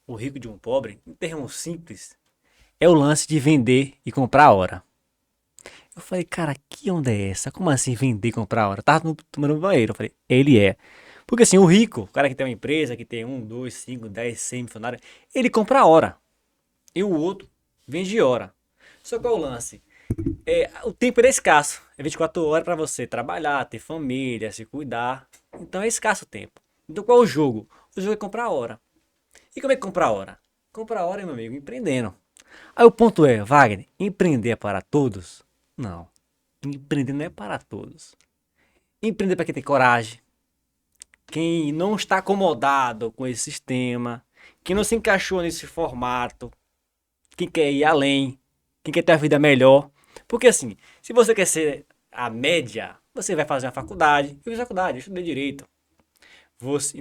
S2: o rico de um pobre, em termos simples, é o lance de vender e comprar a hora. Eu falei, cara, que onda é essa? Como assim vender e comprar a hora? Tava tomando banheiro. Eu falei, ele é. Porque assim, o rico, o cara que tem uma empresa, que tem 1, 2, 5, 10, 100 funcionários, ele compra a hora. E o outro vende hora. Só qual é o lance? O tempo ele é escasso. É 24 horas para você trabalhar, ter família, se cuidar. Então é escasso o tempo. Então qual é o jogo? O jogo é comprar hora. E como é que comprar hora? Comprar hora, meu amigo, empreendendo. Aí o ponto é, Wagner, empreender é para todos? Não. Empreender não é para todos. Empreender é para quem tem coragem, quem não está acomodado com esse sistema, quem não se encaixou nesse formato, quem quer ir além, quem quer ter uma vida melhor. Porque assim, se você quer ser a média, você vai fazer uma faculdade. Eu fiz faculdade, eu estudei direito. Hoje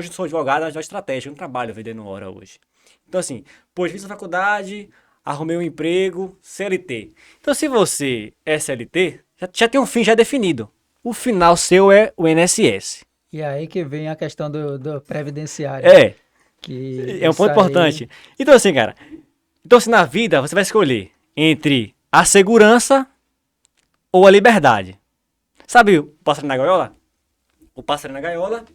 S2: eu sou advogado, mas estratégia, eu não trabalho vendendo hora hoje. Então assim, pois fiz a faculdade, arrumei um emprego, CLT. Então se você é CLT, já tem um fim já definido. O final seu é o INSS.
S1: E aí que vem a questão do previdenciário,
S2: É,
S1: que
S2: é um
S1: isso
S2: ponto
S1: aí,
S2: importante. Então assim, cara, então assim, na vida você vai escolher entre a segurança ou a liberdade. Sabe o pássaro na gaiola? O pássaro na gaiola,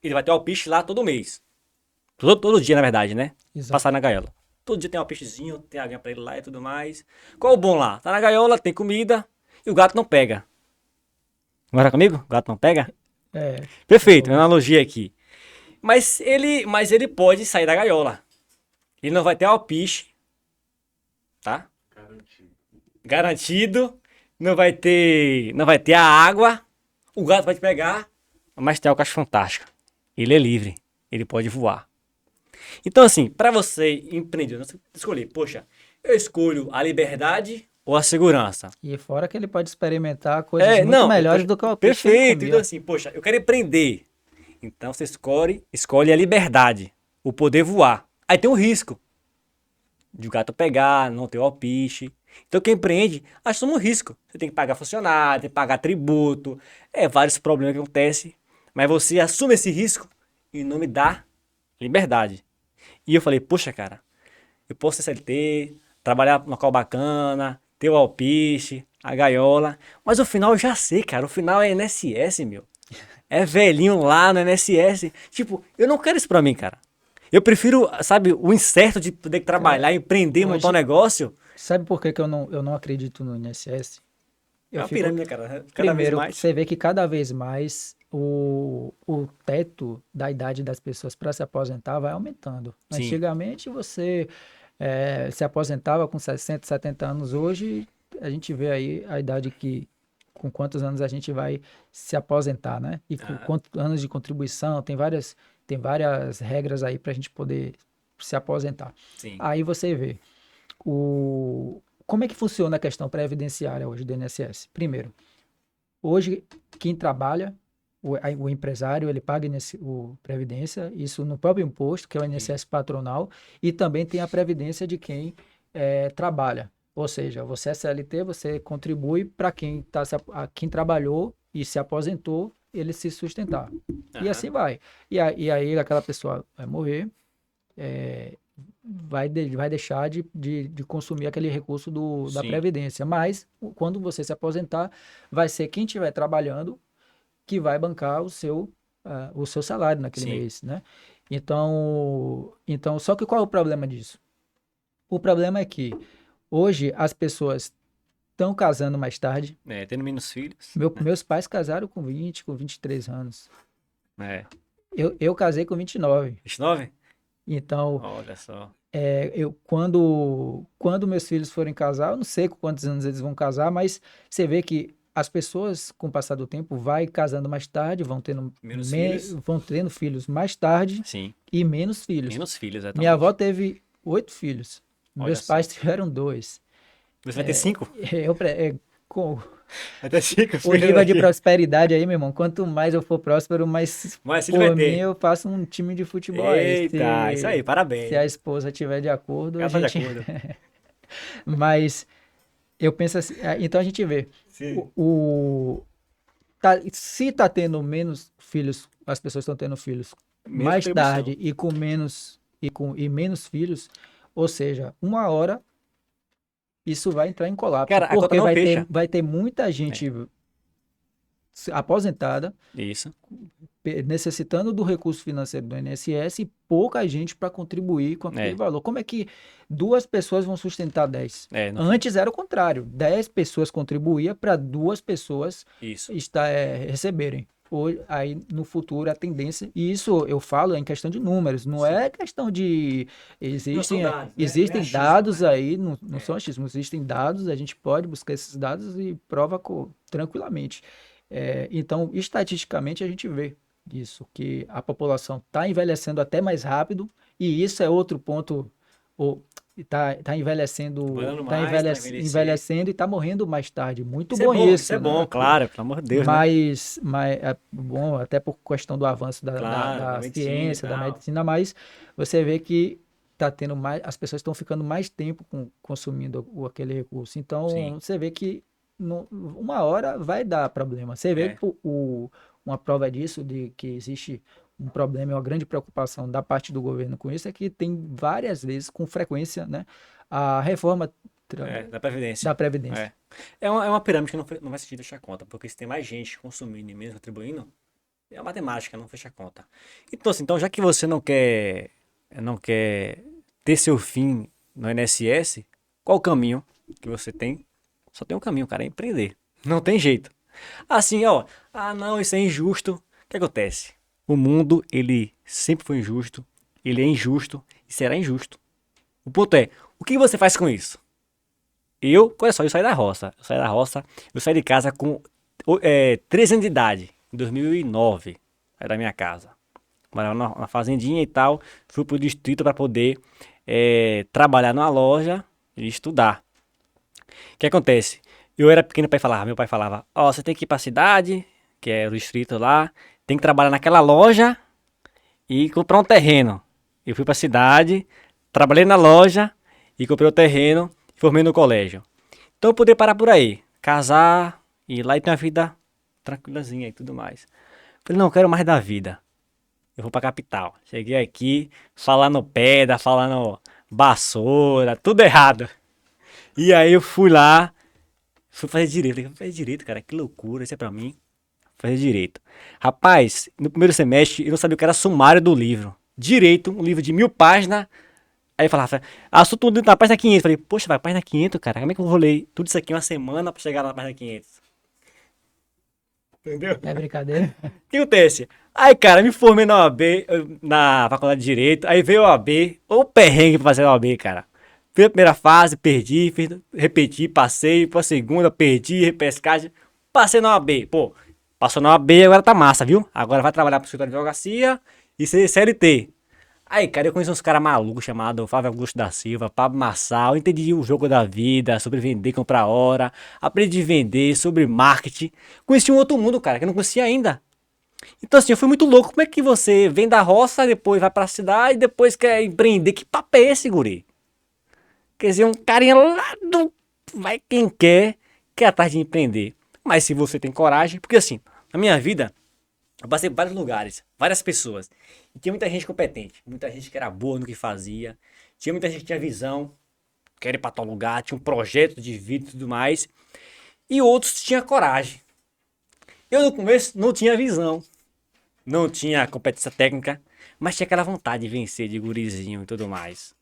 S2: ele vai ter alpiste lá todo mês. Todo dia, na verdade, né?
S1: exato.
S2: Passar na gaiola. Todo dia tem um alpistezinho, tem alguém pra ele lá e tudo mais. Qual o bom lá? Tá na gaiola, tem comida e o gato não pega. Agora comigo? O gato não pega?
S1: É,
S2: Perfeito, minha
S1: eu-
S2: analogia aqui. Mas ele pode sair da gaiola. Ele não vai ter alpiste, tá? Garantido. Não vai ter a água. O gato vai te pegar. Mas tem o cacho fantástico. Ele é livre. Ele pode voar. Então, assim, para você empreender, você escolher, poxa, eu escolho a liberdade ou a segurança?
S1: e fora que ele pode experimentar coisas muito
S2: Não,
S1: melhores do que o peixe que ele
S2: perfeito. Então,
S1: comia.
S2: assim, poxa, eu quero empreender. Então você escolhe a liberdade, o poder voar. Aí tem um risco de o gato pegar, não ter o alpiste. Então quem empreende assume um risco. Você tem que pagar funcionário, tem que pagar tributo, vários problemas que acontecem. Mas você assume esse risco em nome da liberdade. E eu falei, poxa, cara, eu posso ser CLT, trabalhar num local bacana, ter o alpiste, a gaiola. Mas o final eu já sei, cara. O final é INSS, meu. É velhinho lá no INSS. Tipo, eu não quero isso pra mim, cara. Eu prefiro, sabe, o incerto de poder
S1: Cara,
S2: trabalhar, empreender, montar um
S1: hoje,
S2: negócio.
S1: sabe por que que eu não acredito no INSS?
S2: É
S1: Eu
S2: uma
S1: fico,
S2: pirâmide, né, cara? Cada vez
S1: primeiro,
S2: mais.
S1: você vê que cada vez mais o teto da idade das pessoas para se aposentar vai aumentando.
S2: Sim,
S1: Antigamente você se aposentava com 60, 70 anos, hoje a gente vê aí a idade que, com quantos anos a gente vai se aposentar, né? E com quantos anos de contribuição, tem várias regras aí para a gente poder se aposentar.
S2: Sim.
S1: Aí você vê como é que funciona a questão previdenciária hoje do INSS. Primeiro, hoje, quem trabalha, o empresário, ele paga o Previdência, isso no próprio imposto, que é o INSS patronal, e também tem a Previdência de quem trabalha. Ou seja, você é CLT, você contribui para quem trabalhou e se aposentou, ele se sustentar. E assim vai. E aí aquela pessoa vai morrer, vai deixar de consumir aquele recurso da
S2: Sim.
S1: Previdência. Mas, quando você se aposentar, vai ser quem estiver trabalhando que vai bancar o seu salário naquele
S2: Sim.
S1: mês, né? Então, só que qual é o problema disso? O problema é que hoje as pessoas estão casando mais tarde.
S2: Tendo menos filhos.
S1: Meus pais casaram com 20, com 23 anos.
S2: É.
S1: Eu casei com 29.
S2: 29?
S1: Então,
S2: Olha só.
S1: quando meus filhos forem casar, eu não sei com quantos anos eles vão casar, mas você vê que as pessoas, com o passar do tempo, vai casando mais tarde,
S2: Menos filhos.
S1: vão tendo filhos mais tarde
S2: Sim.
S1: e menos filhos.
S2: Menos filhos, exatamente.
S1: Minha avó teve 8 filhos.
S2: Olha
S1: Meus
S2: só.
S1: pais tiveram 2.
S2: Você vai ter 5?
S1: Com
S2: Vai ter 5
S1: o
S2: filhos
S1: nível de
S2: aqui.
S1: prosperidade aí, meu irmão, quanto mais eu for próspero, mais
S2: Mas filho vai
S1: por mim
S2: ter.
S1: eu faço um time de futebol aí.
S2: Eita, isso aí, parabéns.
S1: Se a esposa estiver de acordo, a
S2: Ela tá de
S1: gente...
S2: acordo.
S1: Mas eu penso assim, então a gente vê,
S2: Sim.
S1: se tá tendo menos filhos, as pessoas estão tendo filhos
S2: Menos
S1: mais
S2: contribuição.
S1: tarde e menos filhos, ou seja, uma hora isso vai entrar em colapso,
S2: Cara, a conta
S1: porque
S2: não fecha.
S1: vai ter muita gente aposentada,
S2: Isso.
S1: necessitando do recurso financeiro do INSS e pouca gente para contribuir com aquele valor. Como é que 2 pessoas vão sustentar 10?
S2: Não
S1: Antes era o contrário, 10 pessoas contribuía para 2 pessoas
S2: Isso.
S1: receberem. Aí no futuro a tendência, e isso eu falo em questão de números, não é questão de. Existem
S2: dados, né?
S1: existem
S2: Não é achismo,
S1: dados
S2: né?
S1: aí, não são achismos, existem dados, a gente pode buscar esses dados e prova tranquilamente. Então, estatisticamente, a gente vê isso, que a população está envelhecendo até mais rápido, e isso é outro ponto, está envelhecendo,
S2: Trabalhando
S1: tá
S2: mais, tá envelhecer.
S1: envelhecendo e está morrendo mais tarde. Muito
S2: Isso
S1: bom
S2: é bom,
S1: isso,
S2: isso é
S1: né?
S2: bom, claro, pelo amor de Deus, né?
S1: Mas é bom, até por questão do avanço
S2: Claro,
S1: da
S2: da medicina e
S1: ciência, da
S2: tal.
S1: medicina, mas você vê que tá tendo mais, as pessoas estão ficando mais tempo consumindo aquele recurso. Então,
S2: Sim.
S1: você vê que uma hora vai dar problema. Você vê uma prova disso, de que existe um problema, uma grande preocupação da parte do governo com isso, é que tem várias vezes, com frequência, né, a reforma
S2: Da Previdência.
S1: da Previdência.
S2: É uma pirâmide que não vai se fechar a conta, porque se tem mais gente consumindo e menos contribuindo, é uma matemática, não fecha a conta. Então, assim, já que você não quer ter seu fim no INSS, qual o caminho que você tem? Só tem um caminho, cara, é empreender. Não tem jeito. Assim, ó, não, isso é injusto. O que acontece? O mundo, ele sempre foi injusto, ele é injusto e será injusto. O ponto é, o que você faz com isso? Olha só, eu saí da roça. Eu saí de casa com 13 anos de idade, em 2009, aí da minha casa. Morava na fazendinha e tal, fui pro distrito para poder trabalhar numa loja e estudar. O que acontece? Eu era pequeno, meu pai falava, você tem que ir pra cidade, que é o distrito lá, tem que trabalhar naquela loja e comprar um terreno. Eu fui pra cidade, trabalhei na loja e comprei o terreno e formei no colégio. Então eu poderia parar por aí, casar, ir lá e ter uma vida tranquilazinha e tudo mais. Falei, não, eu quero mais da vida. Eu vou pra capital. Cheguei aqui, falando pedra, falando vassoura, tudo errado. E aí eu fui lá, fui fazer direito. Falei, fazer direito, cara, que loucura, isso é pra mim. Fazer direito. Rapaz, no primeiro semestre eu não sabia o que era sumário do livro. Direito, um livro de 1000 páginas. Aí eu falava, assunto na página 500. Falei, poxa, vai, página 500, cara, como é que eu vou ler tudo isso aqui em uma semana pra chegar na página 500? Entendeu?
S1: É brincadeira?
S2: O que acontece? Aí, cara, me formei na OAB, na faculdade de Direito, aí veio a OAB, o perrengue pra fazer a OAB, cara. Fiz a primeira fase, perdi, repeti, passei, pra segunda, perdi, repescagem, passei na OAB. Pô, passou na OAB, agora tá massa, viu? Agora vai trabalhar pro escritório de advocacia e ser CLT. Aí, cara, eu conheci uns caras malucos chamados Flávio Augusto da Silva, Pablo Marçal, entendi o jogo da vida, sobre vender, comprar hora, aprendi a vender, sobre marketing. Conheci um outro mundo, cara, que eu não conhecia ainda. Então, assim, eu fui muito louco. Como é que você vem da roça, depois vai pra cidade, depois quer empreender? Que papo é esse, guri? Quer dizer, um carinha lá do... Vai quem quer atrás de empreender. Mas se você tem coragem... Porque, assim, na minha vida, eu passei por vários lugares, várias pessoas. E tinha muita gente competente, muita gente que era boa no que fazia. Tinha muita gente que tinha visão, queria ir pra tal lugar, tinha um projeto de vida e tudo mais. E outros tinham coragem. Eu, no começo, não tinha visão. Não tinha competência técnica, mas tinha aquela vontade de vencer, de gurizinho e tudo mais.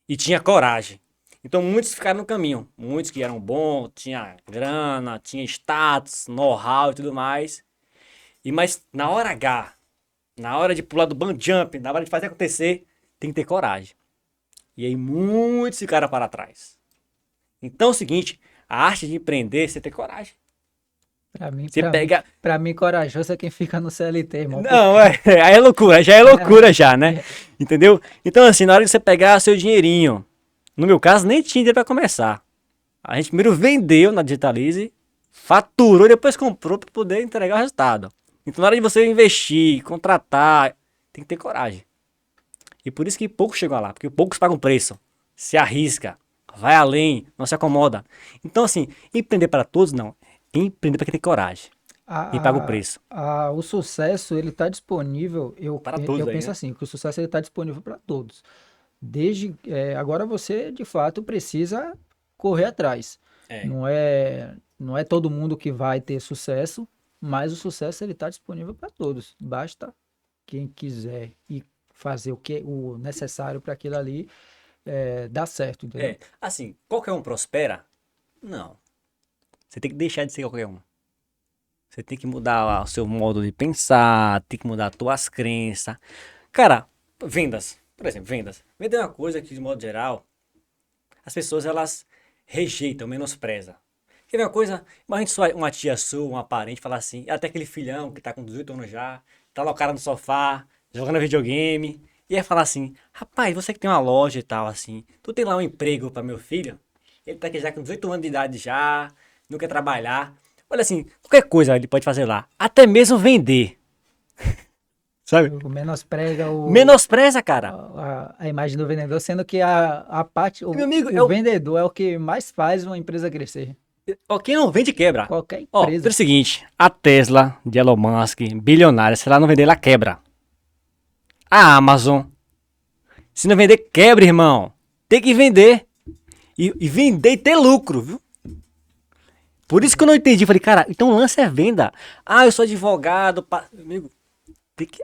S2: E tinha coragem. Então muitos ficaram no caminho. Muitos que eram bons, tinha grana, tinha status, know-how e tudo mais. Mas na hora H, na hora de pular do bungee jump, na hora de fazer acontecer, tem que ter coragem. E aí muitos ficaram para trás. Então é o seguinte, a arte de empreender, você ter coragem.
S1: Pra mim,
S2: Você
S1: pra mim,
S2: pega...
S1: pra mim, corajoso é quem fica no CLT, irmão.
S2: Não, aí é loucura, já é loucura já, né? Entendeu? Então assim, na hora de você pegar seu dinheirinho, no meu caso nem tinha dinheiro pra começar. A gente primeiro vendeu na Digitalize, faturou e depois comprou pra poder entregar o resultado. Então na hora de você investir, contratar, tem que ter coragem. E por isso que poucos chegam lá, porque poucos pagam preço, se arrisca, vai além, não se acomoda. Então assim, empreender para todos não, empreender para quem tem coragem e paga o preço.
S1: O sucesso, ele tá disponível,
S2: Para todos
S1: eu
S2: aí,
S1: penso
S2: né?
S1: assim, que o sucesso ele tá disponível para todos. Agora você, de fato, precisa correr atrás.
S2: É.
S1: Não é todo mundo que vai ter sucesso, mas o sucesso ele tá disponível para todos. Basta quem quiser e fazer o necessário para aquilo ali dar certo, entendeu?
S2: Assim, qualquer um prospera? Não. Você tem que deixar de ser qualquer um. Você tem que mudar o seu modo de pensar, tem que mudar as tuas crenças. Cara, vendas, por exemplo, vendas. Vender é uma coisa que, de modo geral, as pessoas elas rejeitam, menosprezam. Quer ver uma coisa? Imagina uma tia sua, uma parente, falar assim, até aquele filhão que tá com 18 anos já, tá lá o cara no sofá, jogando videogame, e ia falar assim, rapaz, você que tem uma loja e tal, assim, tu tem lá um emprego para meu filho? Ele tá aqui já com 18 anos de idade já, não quer trabalhar. Olha assim, qualquer coisa ele pode fazer lá, até mesmo vender, sabe?
S1: Menospreza
S2: Menospreza, cara.
S1: a imagem do vendedor, sendo que
S2: Meu amigo,
S1: o vendedor é o que mais faz uma empresa crescer.
S2: ó, quem não vende quebra.
S1: Qualquer
S2: Ó,
S1: empresa.
S2: é o seguinte, a Tesla de Elon Musk, bilionária, se ela não vender, ela quebra. A Amazon, se não vender, quebra, irmão. Tem que vender. E vender e ter lucro, viu? Por isso que eu não entendi. Falei, cara, então o lance é venda. Ah, eu sou advogado. Amigo,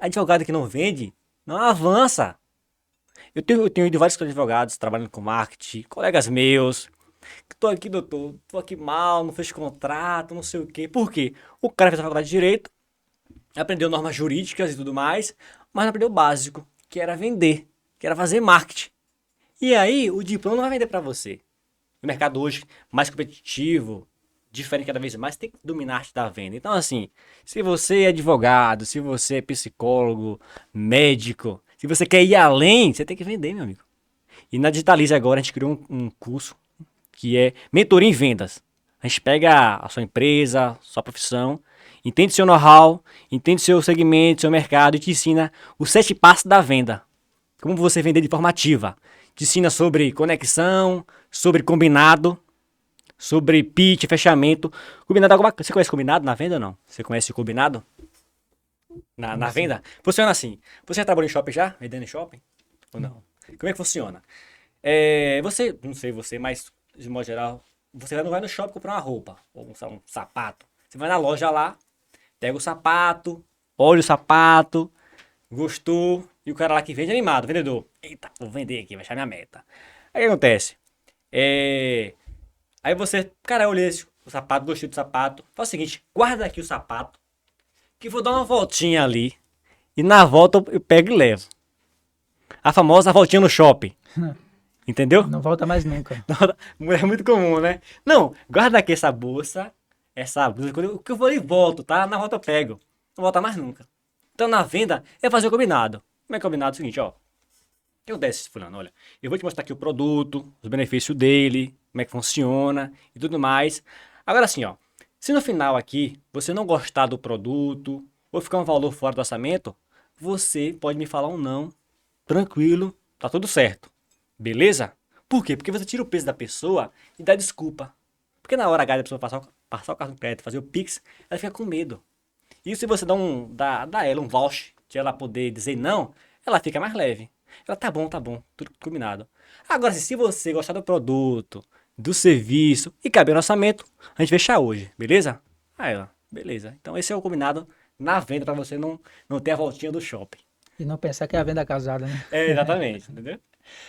S2: advogado que não vende, não avança. Eu tenho ido vários advogados trabalhando com marketing, colegas meus. Tô aqui, doutor, tô aqui mal, não fez contrato, não sei o quê. Por quê? O cara fez a faculdade de Direito, aprendeu normas jurídicas e tudo mais, mas não aprendeu o básico, que era vender, que era fazer marketing. E aí, o diploma não vai vender pra você. No mercado hoje, mais competitivo, diferente cada vez mais, tem que dominar a arte da venda. Então, assim, se você é advogado, se você é psicólogo, médico, se você quer ir além, você tem que vender, meu amigo. E na Digitalize agora a gente criou um curso que é mentoria em vendas. A gente pega a sua empresa, sua profissão, entende seu know-how, entende seu segmento, seu mercado e te ensina os 7 passos da venda. Como você vender de forma ativa. Te ensina sobre conexão, sobre combinado, sobre pitch, fechamento. Combinado alguma coisa. Você conhece combinado na venda ou não? Você conhece combinado? Na venda? Funciona assim. Você já trabalhou em shopping já? Vendendo em shopping? Ou não? Como é que funciona? Você, não sei você, mas de modo geral, você não vai no shopping comprar uma roupa ou um sapato. Você vai na loja lá, pega o sapato, olha o sapato, gostou, e o cara lá que vende é animado, vendedor. Eita, vou vender aqui, vai achar minha meta. Aí o que acontece? Aí você, cara, eu olhei o sapato, gostei do sapato. Faz o seguinte, guarda aqui o sapato, que vou dar uma voltinha ali, e na volta eu pego e levo. A famosa voltinha no shopping. Entendeu?
S1: Não volta mais nunca.
S2: É muito comum, né? Não, guarda aqui essa bolsa, essa blusa, que eu vou e volto, tá? Na volta eu pego. Não volta mais nunca. Então na venda é fazer o combinado. Como é combinado? É o seguinte, ó. Eu desce, fulano, olha. Eu vou te mostrar aqui o produto, os benefícios dele, como é que funciona e tudo mais. Agora assim, ó. Se no final aqui você não gostar do produto ou ficar um valor fora do orçamento, você pode me falar um não. Tranquilo, tá tudo certo. Beleza? Por quê? Porque você tira o peso da pessoa e dá desculpa. Porque na hora H da pessoa passar o cartão de crédito, fazer o Pix, ela fica com medo. E se você dá a ela um voucher de ela poder dizer não, ela fica mais leve. Ela, tá bom, tudo combinado. Agora, se você gostar do produto, do serviço e caber no orçamento, a gente fecha hoje, beleza? Aí ela, beleza. Então esse é o combinado na venda para você não ter a voltinha do shopping.
S1: E não pensar que é a venda casada, né?
S2: É, exatamente, entendeu?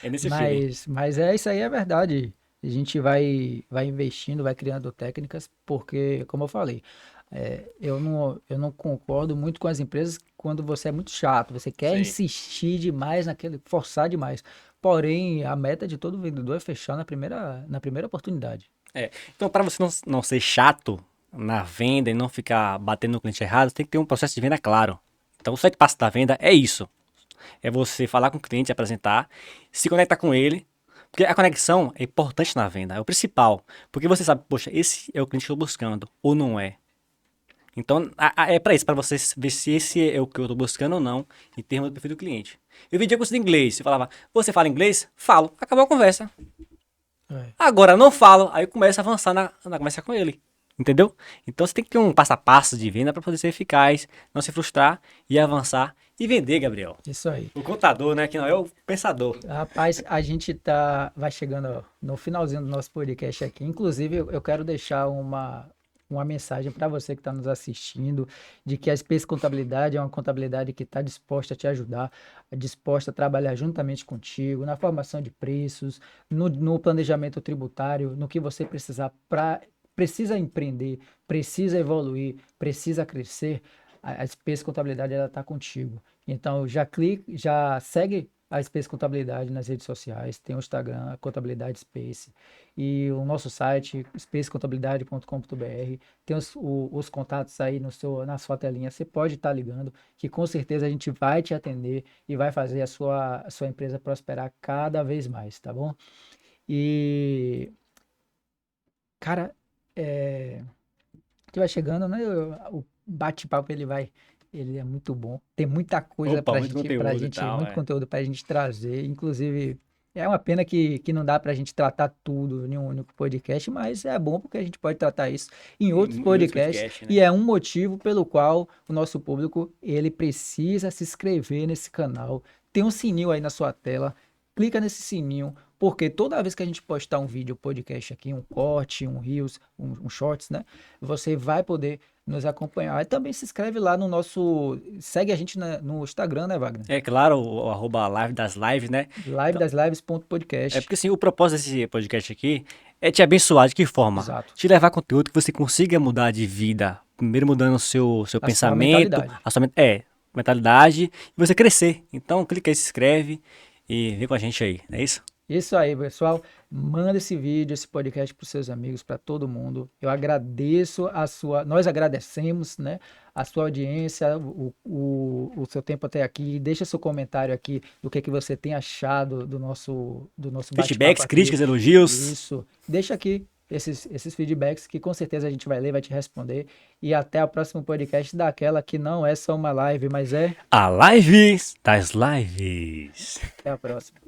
S2: É nesse feeling.
S1: Mas isso aí é verdade. A gente vai investindo, vai criando técnicas, porque, como eu falei, eu não concordo muito com as empresas quando você é muito chato, você quer
S2: Sim.
S1: insistir demais naquele, forçar demais. Porém, a meta de todo vendedor é fechar na primeira oportunidade.
S2: É. Então, para você não ser chato na venda e não ficar batendo no cliente errado, você tem que ter um processo de venda claro. Então, o 7 passos da venda é isso. É você falar com o cliente, apresentar, se conectar com ele, porque a conexão é importante na venda, é o principal. Porque você sabe, poxa, esse é o cliente que eu estou buscando, ou não é. Então, é para isso, para você ver se esse é o que eu estou buscando ou não, em termos do perfil do cliente. Eu vendia curso de inglês, eu falava, você fala inglês? Falo, acabou a conversa.
S1: É.
S2: Agora não falo, aí eu começo a avançar na conversa com ele. Entendeu? Então você tem que ter um passo a passo de venda para poder ser eficaz, não se frustrar e avançar e vender, Gabriel.
S1: Isso aí.
S2: O contador, né? Que não é o pensador.
S1: Rapaz, a gente vai chegando no finalzinho do nosso podcast aqui. Inclusive, eu quero deixar uma mensagem para você que está nos assistindo, de que a Space Contabilidade é uma contabilidade que está disposta a te ajudar, disposta a trabalhar juntamente contigo, na formação de preços, no planejamento tributário, no que você precisar precisa empreender, precisa evoluir, precisa crescer. A Space Contabilidade ela está contigo. Então já segue a Space Contabilidade nas redes sociais, tem o Instagram, Contabilidade Space, e o nosso site, spacecontabilidade.com.br, tem os contatos aí na sua telinha, você pode estar ligando, que com certeza a gente vai te atender e vai fazer a sua empresa prosperar cada vez mais, tá bom? E, cara, a gente vai chegando, né? O bate-papo ele é muito bom. Tem muita coisa
S2: Opa, muito conteúdo e tal,
S1: muito
S2: é.
S1: conteúdo pra gente trazer. Inclusive, é uma pena que não dá pra gente tratar tudo em um único podcast, mas é bom porque a gente pode tratar isso em outros
S2: Em outros
S1: podcasts
S2: podcasts, né?
S1: e é um motivo pelo qual o nosso público ele precisa se inscrever nesse canal. Tem um sininho aí na sua tela. Clica nesse sininho, porque toda vez que a gente postar um vídeo, podcast aqui, um corte, um Reels, um Shorts, né? Você vai poder nos acompanhar. E também se inscreve lá no nosso. Segue a gente no Instagram, né, Wagner?
S2: É claro, o arroba live das lives, né? Então, é
S1: livedaslives.podcast.
S2: porque assim, o propósito desse podcast aqui é te abençoar de que forma?
S1: Exato.
S2: Te levar conteúdo que você consiga mudar de vida. Primeiro mudando o seu
S1: A sua
S2: pensamento,
S1: mentalidade.
S2: a sua mentalidade, e você crescer. Então clica aí, se inscreve e vem com a gente aí, não é isso?
S1: Isso aí, pessoal. Manda esse vídeo, esse podcast para os seus amigos, para todo mundo. Eu agradeço nós agradecemos, né, a sua audiência, o seu tempo até aqui. Deixa seu comentário aqui do que você tem achado do nosso bate-papo
S2: Feedbacks,
S1: aqui.
S2: críticas, elogios.
S1: Isso. Deixa aqui esses feedbacks que com certeza a gente vai ler, vai te responder. E até o próximo podcast daquela que não é só uma live, mas é.
S2: A live das lives.
S1: Até a próxima.